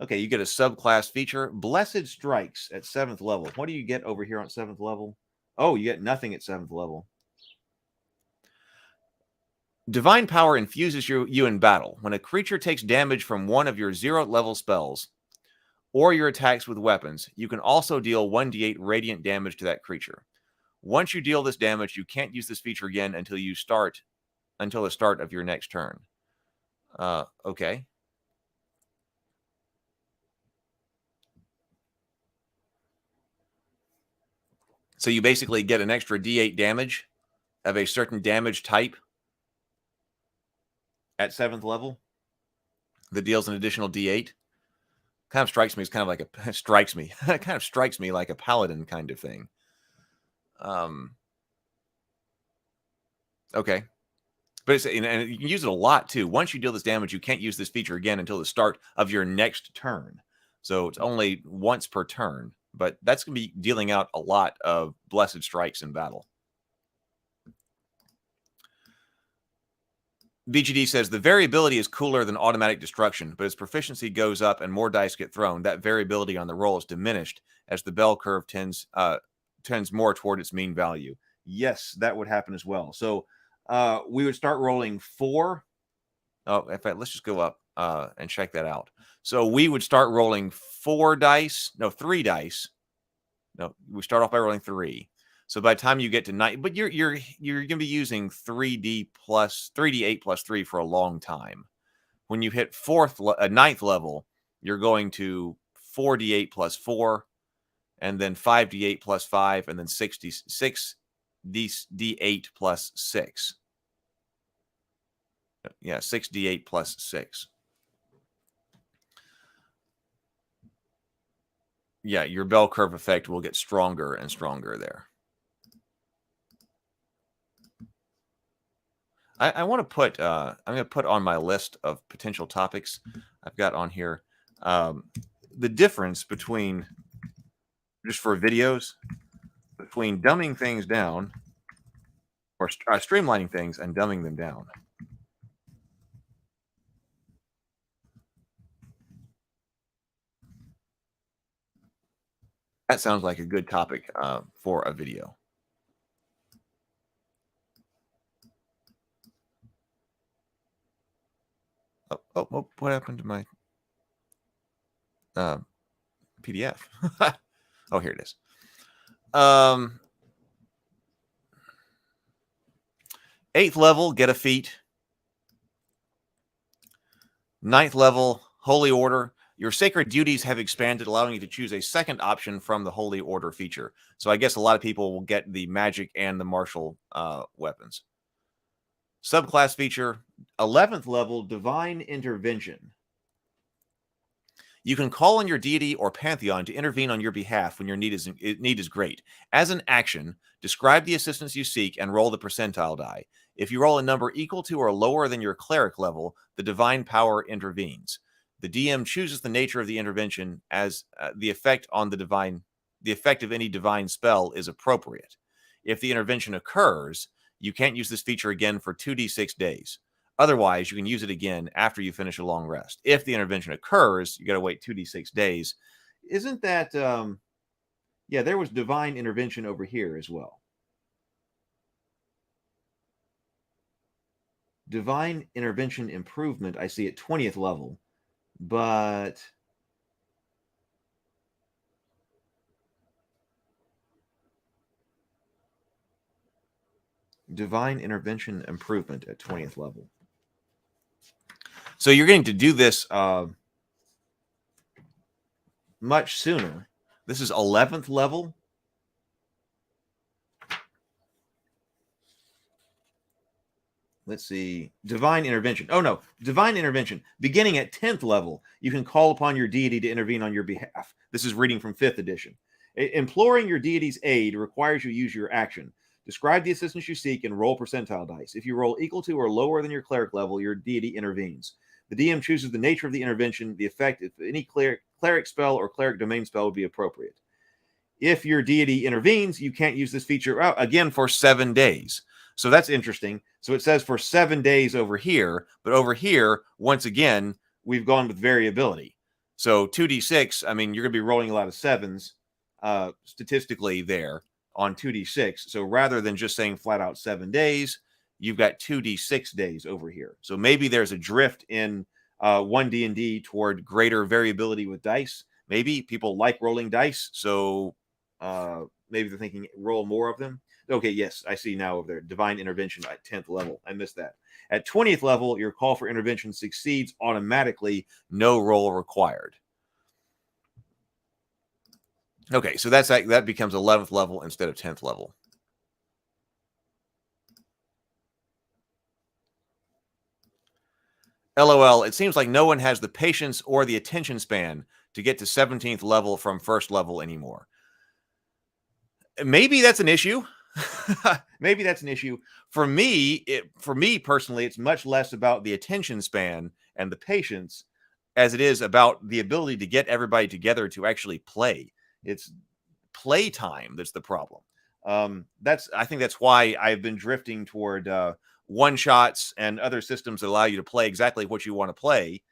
Okay, you get a subclass feature. Blessed Strikes at 7th level. What do you get over here on 7th level? Oh, you get nothing at 7th level. Divine Power infuses you in battle. When a creature takes damage from one of your 0th level spells or your attacks with weapons, you can also deal 1d8 radiant damage to that creature. Once you deal this damage, you can't use this feature again until the start of your next turn. Okay. So you basically get an extra d8 damage of a certain damage type at 7th level that deals an additional d8. Kind of strikes me as kind of like a strikes me. It kind of strikes me like a paladin kind of thing. Okay. But and you can use it a lot too. Once you deal this damage, you can't use this feature again until the start of your next turn. So it's only once per turn. But that's going to be dealing out a lot of Blessed Strikes in battle. BGD says, the variability is cooler than automatic destruction, but as proficiency goes up and more dice get thrown, that variability on the roll is diminished as the bell curve tends more toward its mean value. Yes, that would happen as well. So we would start rolling 4. Oh, in fact, let's just go up and check that out. So we would start rolling 3 dice. No, we start off by rolling 3. So by the time you get to 9, but you're going to be using 3d8 plus 3 for a long time. When you hit 9th level, you're going to 4d8 plus 4, and then 5d8 plus 5, and then 6d8 plus 6. Yeah, 6d8 plus 6. Yeah, your bell curve effect will get stronger and stronger there. I want to put, I'm going to put on my list of potential topics I've got on here, the difference between, just for videos, between dumbing things down, or streamlining things and dumbing them down. That sounds like a good topic for a video. Oh, what happened to my PDF? Oh, here it is. 8th level, get a feat. 9th level, Holy Order. Your sacred duties have expanded, allowing you to choose a second option from the Holy Order feature. So I guess a lot of people will get the magic and the martial weapons. Subclass feature, 11th level, Divine Intervention. You can call on your deity or pantheon to intervene on your behalf when your need is great. As an action, describe the assistance you seek and roll the percentile die. If you roll a number equal to or lower than your cleric level, the divine power intervenes. The DM chooses the nature of the intervention as the effect of any divine spell is appropriate. If the intervention occurs, you can't use this feature again for 2d6 days. Otherwise, you can use it again after you finish a long rest. If the intervention occurs, you got to wait 2d6 days. Isn't that, yeah, there was divine intervention over here as well. Divine intervention improvement, I see at 20th level, but divine intervention improvement at 20th level. So you're getting to do this much sooner. This is 11th level. Let's see. Divine Intervention. Oh, no. Divine Intervention. Beginning at 10th level, you can call upon your deity to intervene on your behalf. This is reading from 5th edition. Imploring your deity's aid requires you use your action. Describe the assistance you seek and roll percentile dice. If you roll equal to or lower than your cleric level, your deity intervenes. The DM chooses the nature of the intervention, the effect, if any cleric spell or cleric domain spell would be appropriate. If your deity intervenes, you can't use this feature again for 7 days. So that's interesting. So it says for 7 days over here, but over here, once again, we've gone with variability. So 2d6, I mean, you're going to be rolling a lot of 7s statistically there on 2d6. So rather than just saying flat out 7 days, you've got 2d6 days over here. So maybe there's a drift in OneDnD toward greater variability with dice. Maybe people like rolling dice, so maybe they're thinking roll more of them. Okay, yes, I see now over there. Divine Intervention at 10th level. I missed that. At 20th level, your call for intervention succeeds automatically. No roll required. Okay, so that becomes 11th level instead of 10th level. LOL, it seems like no one has the patience or the attention span to get to 17th level from 1st level anymore. Maybe that's an issue. Maybe that's an issue. For me personally, it's much less about the attention span and the patience as it is about the ability to get everybody together to actually play. It's playtime that's the problem. I think that's why I've been drifting toward one shots and other systems that allow you to play exactly what you want to play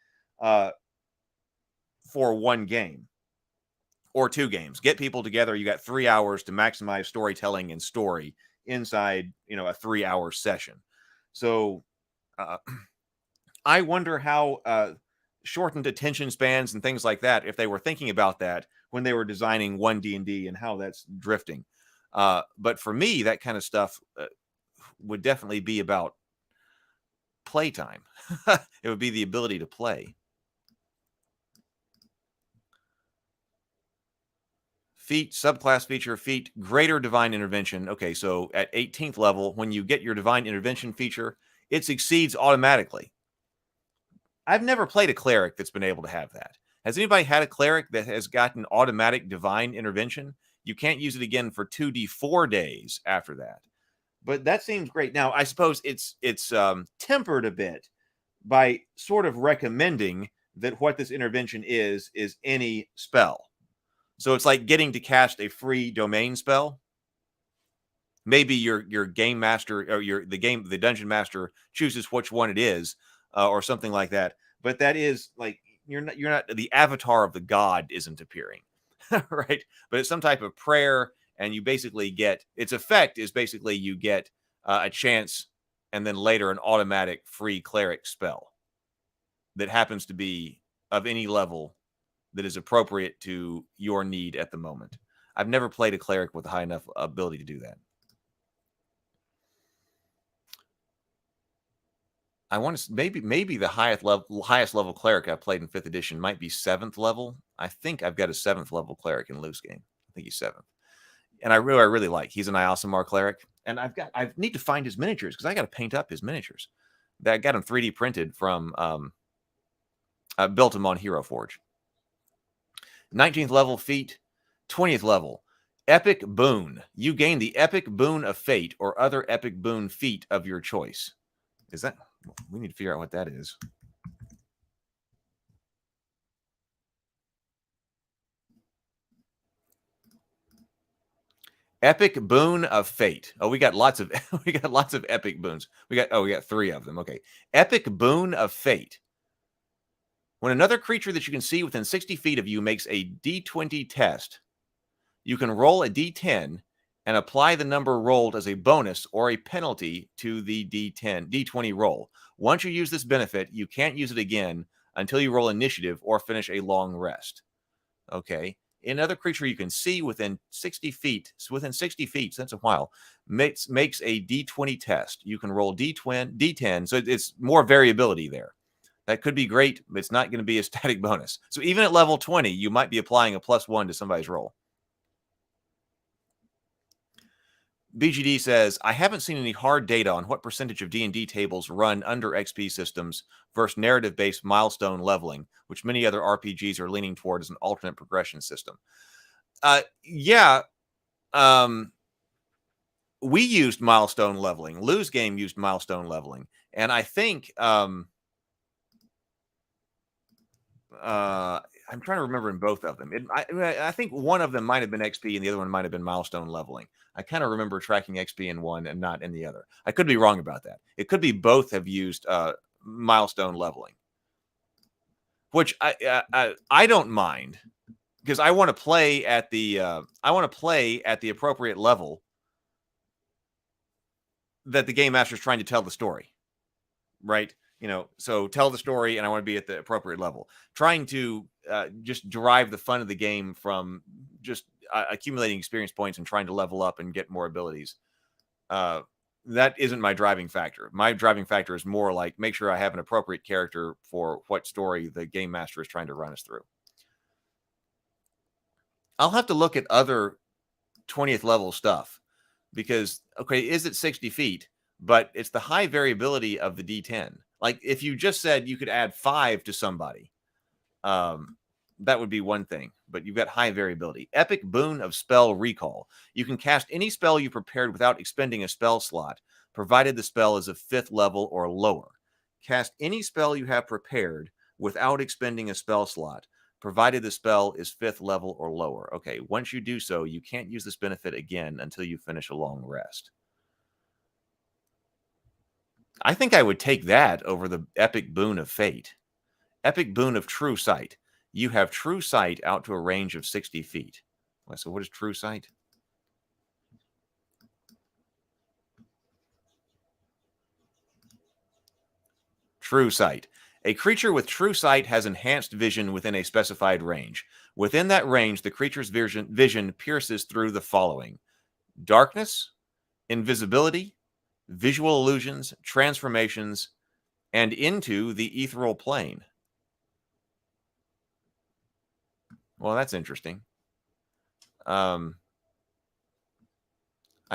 for one game or 2 games. Get people together. You got 3 hours to maximize storytelling and story inside, a 3-hour session. So I wonder how shortened attention spans and things like that, if they were thinking about that when they were designing OneDnD and how that's drifting. But for me, that kind of stuff would definitely be about playtime. It would be the ability to play. Feat, subclass feature, feat, greater divine intervention. Okay, so at 18th level, when you get your divine intervention feature, it succeeds automatically. I've never played a cleric that's been able to have that. Has anybody had a cleric that has gotten automatic divine intervention? You can't use it again for 2d4 days after that. But that seems great. Now, I suppose it's tempered a bit by sort of recommending that what this intervention is any spell. So it's like getting to cast a free domain spell. Maybe your game master or the dungeon master chooses which one it is, or something like that. But that is like you're not the avatar of the god isn't appearing, right? But it's some type of prayer, and you basically get its effect is basically you get a chance, and then later an automatic free cleric spell that happens to be of any level that is appropriate to your need at the moment. I've never played a cleric with a high enough ability to do that. I want to maybe the highest level cleric I've played in 5th edition might be 7th level. I think I've got a 7th level cleric in loose game. I think he's 7th, and I really like. He's an Iasamar cleric, and I need to find his miniatures because I got to paint up his miniatures. That got him 3D printed from I built him on Hero Forge. 19th level feat, 20th level. Epic boon. You gain the epic boon of fate or other epic boon feat of your choice. Is that? We need to figure out what that is. Epic boon of fate. Oh, we got lots of epic boons. We got 3 of them. Okay. Epic boon of fate. When another creature that you can see within 60 feet of you makes a D20 test, you can roll a D10 and apply the number rolled as a bonus or a penalty to the D20 roll. Once you use this benefit, you can't use it again until you roll initiative or finish a long rest. Okay. Another creature you can see within 60 feet, so that's a while, makes a D20 test. You can roll D10, so it's more variability there. That could be great, but it's not going to be a static bonus. So even at level 20, you might be applying a +1 to somebody's roll. BGD says, I haven't seen any hard data on what percentage of D&D tables run under XP systems versus narrative-based milestone leveling, which many other RPGs are leaning toward as an alternate progression system. We used milestone leveling. Lou's game used milestone leveling. And I think I'm trying to remember in both of them. I think one of them might have been XP and the other one might have been milestone leveling. I kind of remember tracking XP in one and not in the other. I could be wrong about that. It could be both have used milestone leveling, which I don't mind because I want to play at the appropriate level that the game master is trying to tell the story, right? So tell the story, and I want to be at the appropriate level. Trying to just derive the fun of the game from just accumulating experience points and trying to level up and get more abilities. That isn't my driving factor. My driving factor is more like make sure I have an appropriate character for what story the game master is trying to run us through. I'll have to look at other 20th level stuff because, okay, is it 60 feet? But it's the high variability of the D10. Like if you just said you could add 5 to somebody, that would be one thing, but you've got high variability. Epic Boon of Spell Recall. You can cast any spell you prepared without expending a spell slot, provided the spell is of 5th level or lower. Cast any spell you have prepared without expending a spell slot, provided the spell is 5th level or lower. Okay, once you do so, you can't use this benefit again until you finish a long rest. I think I would take that over the Epic Boon of Fate. Epic Boon of True Sight. You have True Sight out to a range of 60 feet. So what is True Sight? True Sight. A creature with True Sight has enhanced vision within a specified range. Within that range, the creature's vision pierces through the following: darkness, invisibility, visual illusions, transformations, and into the ethereal plane. Well, that's interesting. I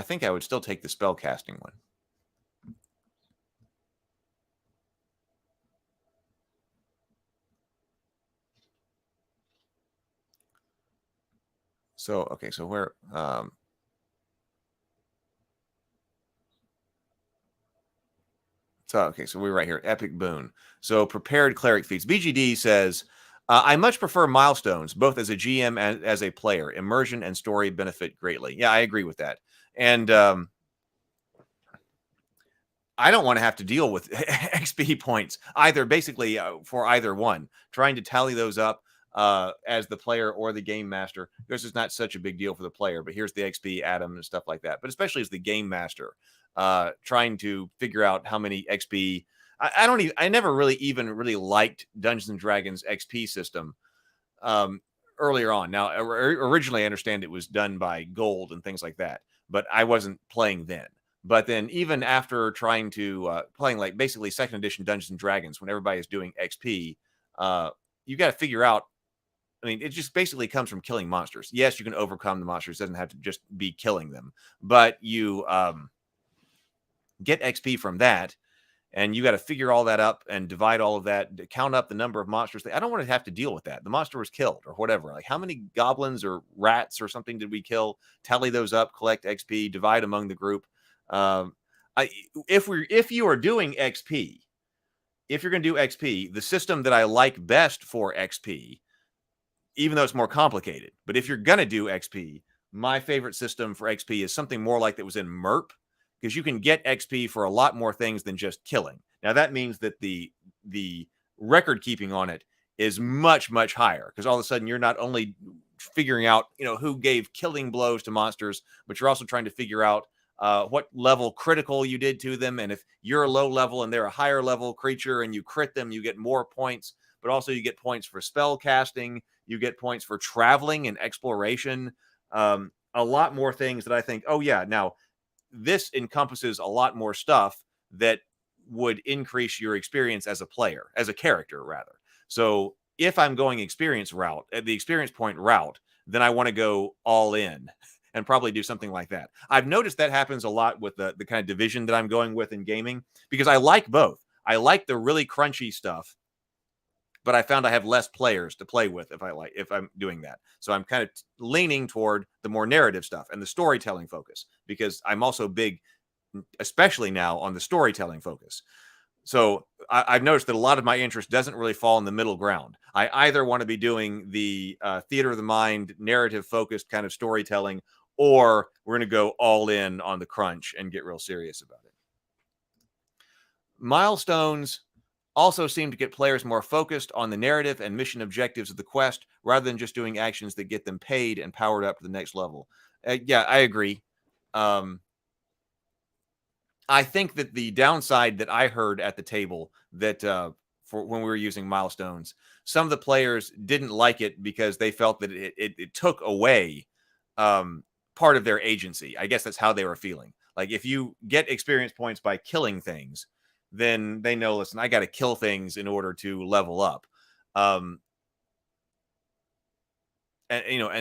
think I would still take the spell casting one. So, okay, so where... So we're right here. Epic Boon. So prepared cleric feats. BGD says, I much prefer milestones, both as a GM and as a player. Immersion and story benefit greatly. Yeah, I agree with that. And I don't want to have to deal with XP points either, basically for either one. Trying to tally those up as the player or the game master. This is not such a big deal for the player, but here's the XP atom and stuff like that. But especially as the game master, trying to figure out how many XP. I never really liked Dungeons and Dragons XP system earlier on. Now, originally I understand it was done by gold and things like that, but I wasn't playing then. But then even after trying to playing like basically second edition Dungeons and Dragons, when everybody is doing XP, you got to figure out. I mean, it just basically comes from killing monsters. Yes, you can overcome the monsters. It doesn't have to just be killing them, but you get XP from that, and you got to figure all that up and divide all of that, count up the number of monsters. I don't want to have to deal with that. The monster was killed or whatever. Like how many goblins or rats or something did we kill? Tally those up, collect XP, divide among the group. If you are doing XP, if you're going to do XP, the system that I like best for XP, even though it's more complicated, but if you're going to do XP, my favorite system for XP is something more like that was in MERP, because you can get XP for a lot more things than just killing. Now, that means that the record keeping on it is much, much higher, because all of a sudden you're not only figuring out, who gave killing blows to monsters, but you're also trying to figure out what level critical you did to them. And if you're a low level and they're a higher level creature and you crit them, you get more points, but also you get points for spell casting. You get points for traveling and exploration. A lot more things that I think, oh yeah, now this encompasses a lot more stuff that would increase your experience as a player, as a character, rather. So if I'm going experience route, at the experience point route, then I want to go all in and probably do something like that. I've noticed that happens a lot with the kind of division that I'm going with in gaming, because I like both. I like the really crunchy stuff, but I found I have less players to play with if I'm doing that. So I'm kind of leaning toward the more narrative stuff and the storytelling focus, because I'm also big, especially now, on the storytelling focus. So I've noticed that a lot of my interest doesn't really fall in the middle ground. I either want to be doing the theater of the mind, narrative focused kind of storytelling, or we're going to go all in on the crunch and get real serious about it. Milestones also seem to get players more focused on the narrative and mission objectives of the quest, rather than just doing actions that get them paid and powered up to the next level. Yeah, I agree. I think that the downside that I heard at the table that for when we were using milestones, some of the players didn't like it because they felt that it took away part of their agency. I guess that's how they were feeling. Like, if you get experience points by killing things, then they know, listen, I got to kill things in order to level up. And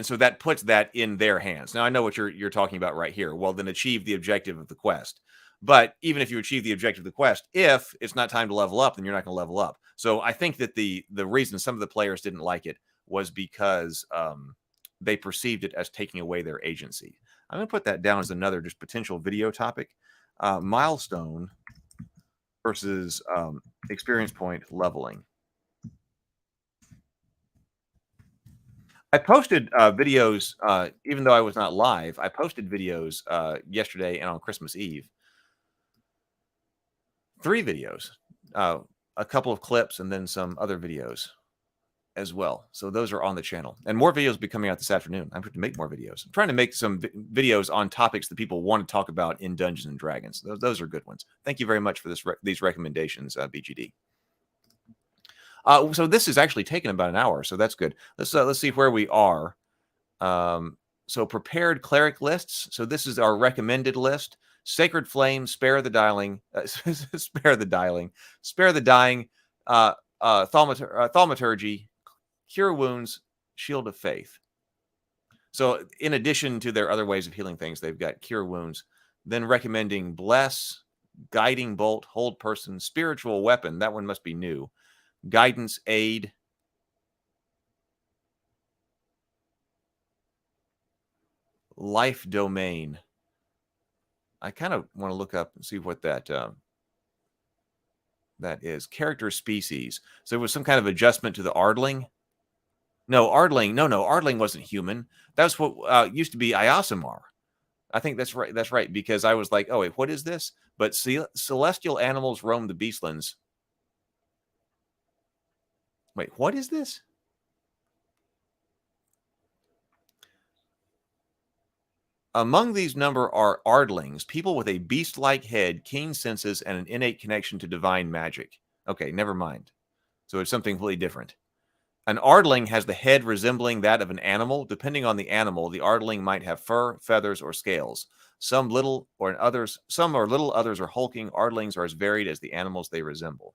so that puts that in their hands. Now I know what you're talking about right here. Well, then achieve the objective of the quest. But even if you achieve the objective of the quest, if it's not time to level up, then you're not going to level up. So I think that the reason some of the players didn't like it was because they perceived it as taking away their agency. I'm going to put that down as another just potential video topic. Milestone versus experience point leveling. I posted videos, even though I was not live. I posted videos yesterday and on Christmas Eve. 3 videos, a couple of clips, and then some other videos as well. So those are on the channel. And more videos will be coming out this afternoon. I'm going to make more videos. I'm trying to make some videos on topics that people want to talk about in Dungeons and Dragons. Those are good ones. Thank you very much for these recommendations, BGD. So this is actually taken about an hour, so that's good. Let's see where we are. So prepared cleric lists. So this is our recommended list. Sacred Flame, Spare the Dying, Spare the Dying, Thaumaturgy, Cure Wounds, Shield of Faith. So in addition to their other ways of healing things, they've got Cure Wounds. Then recommending Bless, Guiding Bolt, Hold Person, Spiritual Weapon. That one must be new. Guidance, Aid. Life Domain. I kind of want to look up and see what that is. Character species. So there was some kind of adjustment to the Ardling. No, Ardling. No, Ardling wasn't human. That's what used to be Iasimar. I think that's right. That's right. Because I was like, oh, wait, what is this? But celestial animals roam the beastlands. Wait, what is this? Among these number are Ardlings, people with a beast-like head, keen senses, and an innate connection to divine magic. Okay, never mind. So it's something completely different. An Ardling has the head resembling that of an animal. Depending on the animal, the Ardling might have fur, feathers, or scales. Some are little, others are hulking. Ardlings are as varied as the animals they resemble.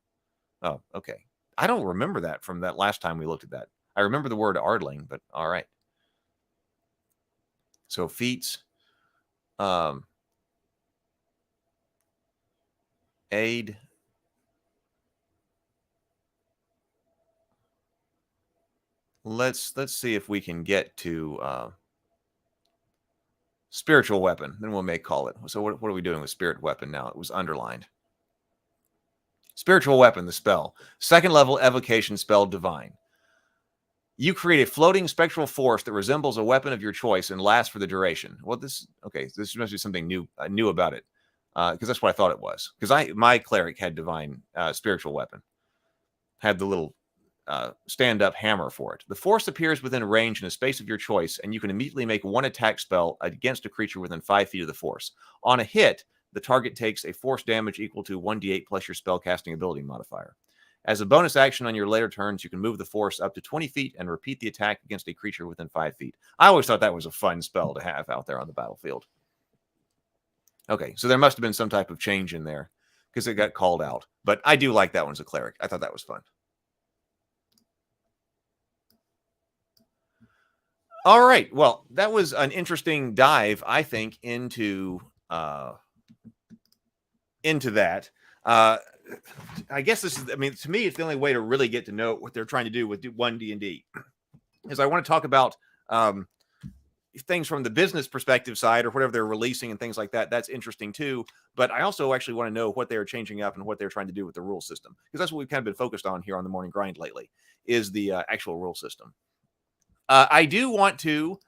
Oh, okay. I don't remember that from that last time we looked at that. I remember the word Ardling, but all right. So feats. Aid. Let's see if we can get to spiritual weapon. Then we may call it. So what are we doing with spirit weapon now? It was underlined. Spiritual weapon, the spell. 2nd level evocation spell, divine. You create a floating spectral force that resembles a weapon of your choice and lasts for the duration. Well, this must be something new about it, because that's what I thought it was. Because my cleric had divine spiritual weapon, had the little stand-up hammer for it. The force appears within range in a space of your choice, and you can immediately make one attack spell against a creature within 5 feet of the force. On a hit, the target takes a force damage equal to 1d8 plus your spellcasting ability modifier. As a bonus action on your later turns, you can move the force up to 20 feet and repeat the attack against a creature within 5 feet. I always thought that was a fun spell to have out there on the battlefield. Okay, so there must have been some type of change in there. because it got called out. But I do like that one as a cleric. I thought that was fun. All right. Well, that was an interesting dive, I think, into that. I guess this is, I mean, to me, it's the only way to really get to know what they're trying to do with OneDnD. Is I want to talk about things from the business perspective side, or whatever they're releasing and things like that. That's interesting too. But I also actually want to know what they're changing up and what they're trying to do with the rule system, because that's what we've kind of been focused on here on the Morning Grind lately, is the actual rule system. I do want to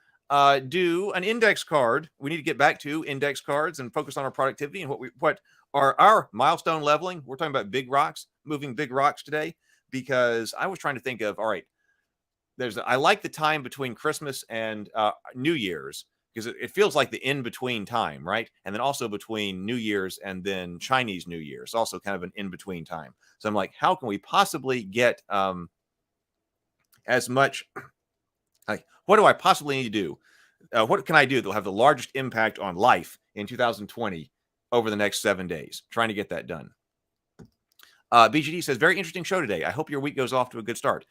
do an index card. We need to get back to index cards and focus on our productivity and what are our milestone leveling. We're talking about big rocks, moving big rocks today, because I was trying to think of, all right, I like the time between Christmas and New Year's, because it feels like the in-between time, right? And then also between New Year's and then Chinese New Year's, also kind of an in-between time. So I'm like, how can we possibly get as much, like, what do I possibly need to do? What can I do that will have the largest impact on life in 2020 over the next 7 days? Trying to get that done. BGD says, very interesting show today. I hope your week goes off to a good start.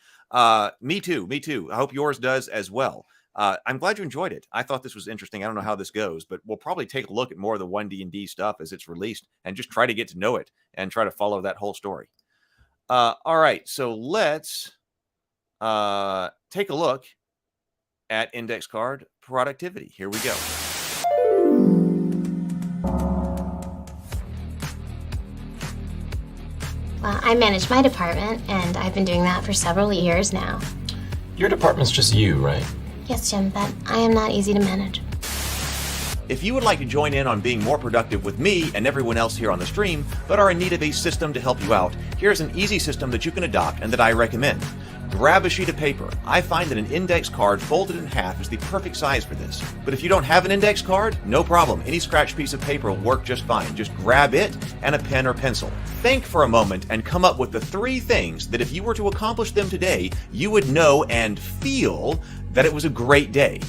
Me too. I hope yours does as well. I'm glad you enjoyed it. I thought this was interesting. I don't know how this goes, but we'll probably take a look at more of the OneDnD stuff as it's released and just try to get to know it and try to follow that whole story. All right, so let's take a look at index card productivity. Here we go. Well, I manage my department, and I've been doing that for several years now. Your department's just you, right? Yes, Jim, but I am not easy to manage. If you would like to join in on being more productive with me and everyone else here on the stream, but are in need of a system to help you out, here's an easy system that you can adopt and that I recommend. Grab a sheet of paper. I find that an index card folded in half is the perfect size for this. But if you don't have an index card, no problem. Any scratch piece of paper will work just fine. Just grab it and a pen or pencil. Think for a moment and come up with the 3 things that if you were to accomplish them today, you would know and feel that it was a great day.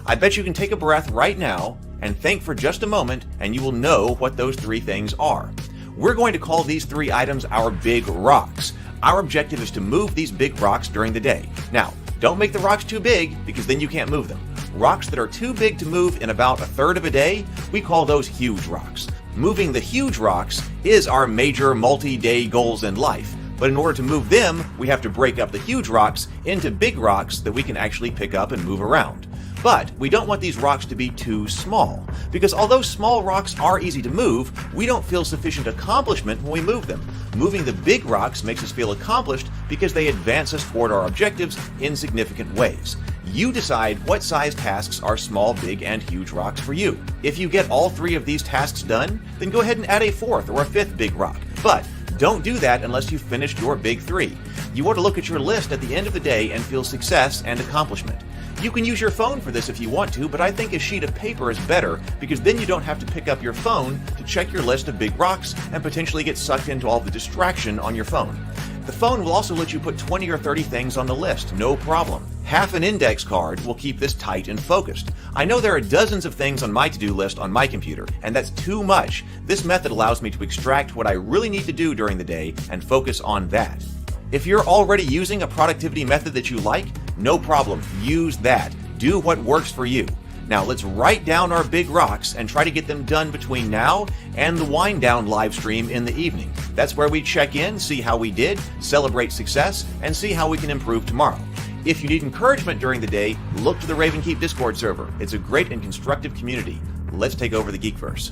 I bet you can take a breath right now and think for just a moment, and you will know what those 3 things are. We're going to call these 3 items our big rocks. Our objective is to move these big rocks during the day. Now, don't make the rocks too big, because then you can't move them. Rocks that are too big to move in about a third of a day, we call those huge rocks. Moving the huge rocks is our major multi-day goals in life. But in order to move them, we have to break up the huge rocks into big rocks that we can actually pick up and move around. But we don't want these rocks to be too small, because although small rocks are easy to move, we don't feel sufficient accomplishment when we move them. Moving the big rocks makes us feel accomplished because they advance us toward our objectives in significant ways. You decide what size tasks are small, big, and huge rocks for you. If you get all 3 of these tasks done, then go ahead and add a 4th or a 5th big rock. But don't do that unless you've finished your big 3. You want to look at your list at the end of the day and feel success and accomplishment. You can use your phone for this if you want to, but I think a sheet of paper is better, because then you don't have to pick up your phone to check your list of big rocks and potentially get sucked into all the distraction on your phone. The phone will also let you put 20 or 30 things on the list, no problem. Half an index card will keep this tight and focused. I know there are dozens of things on my to-do list on my computer, and that's too much. This method allows me to extract what I really need to do during the day and focus on that. If you're already using a productivity method that you like, no problem, use that. Do what works for you. Now let's write down our big rocks and try to get them done between now and the wind down live stream in the evening. That's where we check in, see how we did, celebrate success, and see how we can improve tomorrow. If you need encouragement during the day, look to the Ravenkeep Discord server. It's a great and constructive community. Let's take over the Geekverse.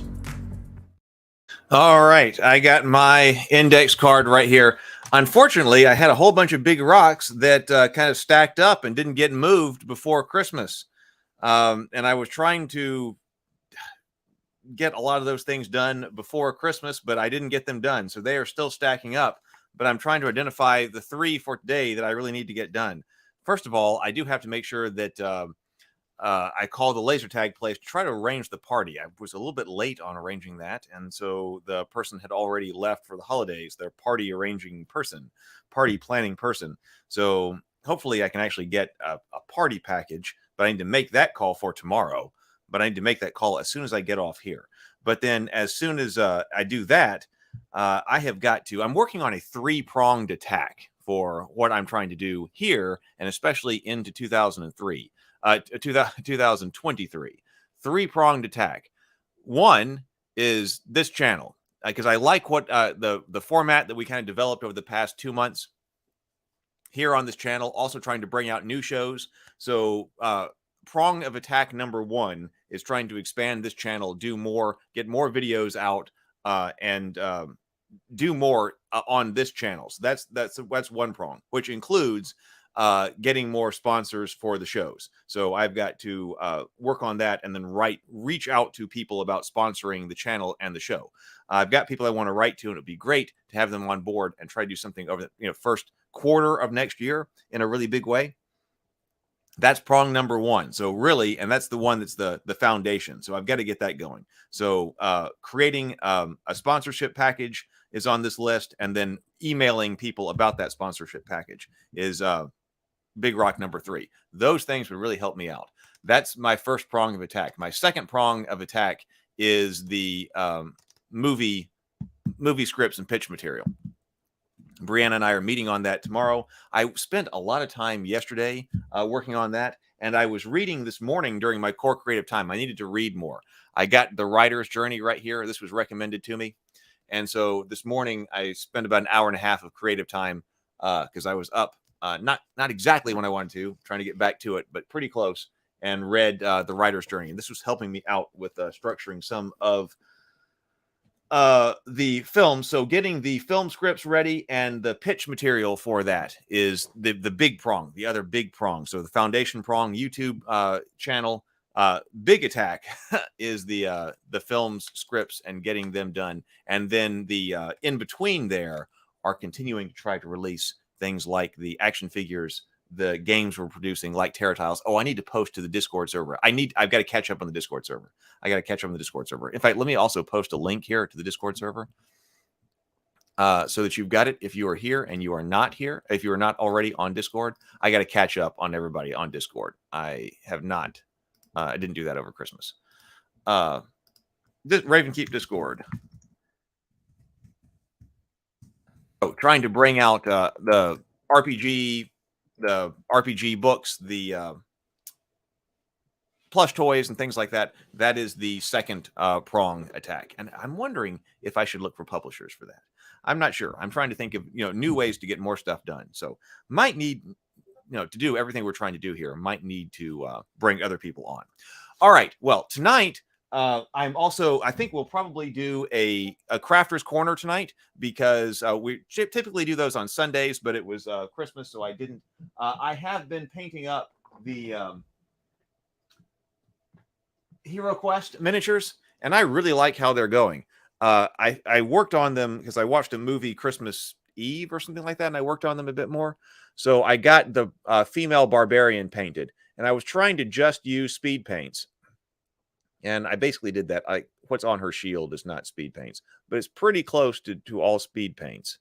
All right, I got my index card right here. Unfortunately, I had a whole bunch of big rocks that kind of stacked up and didn't get moved before Christmas. And I was trying to get a lot of those things done before Christmas, but I didn't get them done. So they are still stacking up. But I'm trying to identify the 3 for today that I really need to get done. First of all, I do have to make sure that I call the laser tag place to try to arrange the party. I was a little bit late on arranging that, and so the person had already left for the holidays, their party arranging person, party planning person. So hopefully I can actually get a party package, but I need to make that call for tomorrow. But I need to make that call as soon as I get off here. But then as soon as I do that, I have got to. I'm working on a 3-pronged attack for what I'm trying to do here, and especially into 2023, 2023. 3-pronged attack. One is this channel, because I like what the format that we kind of developed over the past 2 months here on this channel. Also trying to bring out new shows. So prong of attack number 1 is trying to expand this channel, do more, get more videos out, and do more on this channel. So that's one prong, which includes getting more sponsors for the shows. So I've got to work on that, and then reach out to people about sponsoring the channel and the show. I've got people I want to write to, and it'd be great to have them on board and try to do something over the first quarter of next year in a really big way. That's prong number 1. So really, and that's the one that's the foundation. So I've got to get that going. So creating a sponsorship package is on this list, and then emailing people about that sponsorship package is big rock number 3. Those things would really help me out. That's my first prong of attack. My second prong of attack is the movie scripts and pitch material. Brianna and I are meeting on that tomorrow. I spent a lot of time yesterday working on that, and I was reading this morning during my core creative time. I needed to read more. I got The Writer's Journey right here. This was recommended to me. And so this morning I spent about an hour and a half of creative time because I was up, not exactly when I wanted to, trying to get back to it, but pretty close, and read The Writer's Journey. And this was helping me out with structuring some of the film. So getting the film scripts ready and the pitch material for that is the big prong, the other big prong. So the foundation prong, YouTube channel, big attack is the films, scripts, and getting them done. And then the in between there are continuing to try to release things like the action figures, the games we're producing, like Terra Tiles. Oh, I need to post to the Discord server. I've got to catch up on the Discord server. In fact, let me also post a link here to the Discord server so that you've got it. If you are here and you are not here, if you are not already on Discord, I got to catch up on everybody on Discord. I have not. I didn't do that over Christmas. Ravenkeep Discord. Oh, trying to bring out the RPG books, the plush toys and things like that. That is the second prong attack. And I'm wondering if I should look for publishers for that. I'm not sure. I'm trying to think of new ways to get more stuff done. So might need to do everything we're trying to do here. Might need to bring other people on. All right. Well, tonight I think we'll probably do a crafter's corner tonight, because we typically do those on Sundays, but it was Christmas, so I didn't. I have been painting up the Hero Quest miniatures, and I really like how they're going. I worked on them because I watched a movie Christmas Eve or something like that, and I worked on them a bit more. So I got the female barbarian painted, and I was trying to just use speed paints. And I basically did that. What's on her shield is not speed paints, but it's pretty close to all speed paints.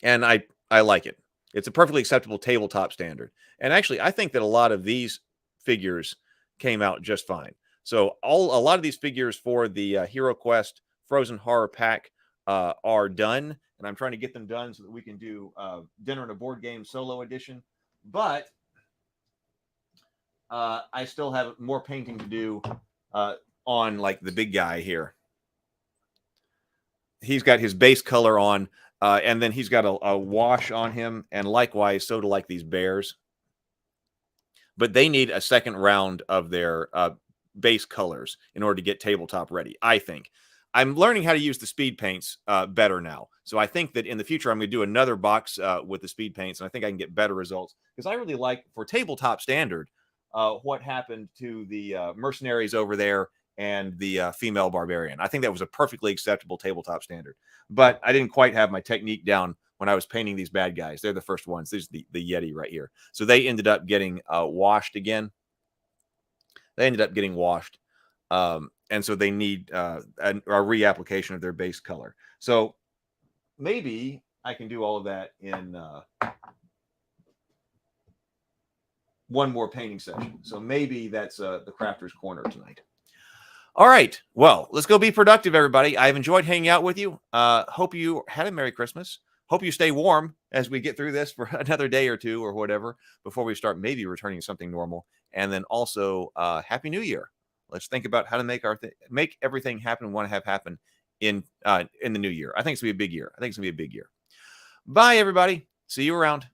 And I like it. It's a perfectly acceptable tabletop standard. And actually, I think that a lot of these figures came out just fine. So a lot of these figures for the Hero Quest Frozen Horror Pack are done. And I'm trying to get them done so that we can do Dinner and a Board Game Solo Edition. But I still have more painting to do on like the big guy here. He's got his base color on, and then he's got a wash on him, and likewise, so do like these bears. But they need a second round of their base colors in order to get tabletop ready, I think. I'm learning how to use the speed paints better now. So I think that in the future, I'm going to do another box with the speed paints, and I think I can get better results. Because I really like, for tabletop standard, what happened to the mercenaries over there and the female barbarian. I think that was a perfectly acceptable tabletop standard. But I didn't quite have my technique down when I was painting these bad guys. They're the first ones. There's the Yeti right here. So they ended up getting washed again. And so they need a reapplication of their base color. So maybe I can do all of that in one more painting session. So maybe that's the crafter's corner tonight. All right. Well, let's go be productive, everybody. I've enjoyed hanging out with you. Hope you had a Merry Christmas. Hope you stay warm as we get through this for another day or two or whatever before we start maybe returning to something normal. And then also, Happy New Year. Let's think about how to make everything happen we want to have happen in the new year. I think it's gonna be a big year. Bye, everybody. See you around.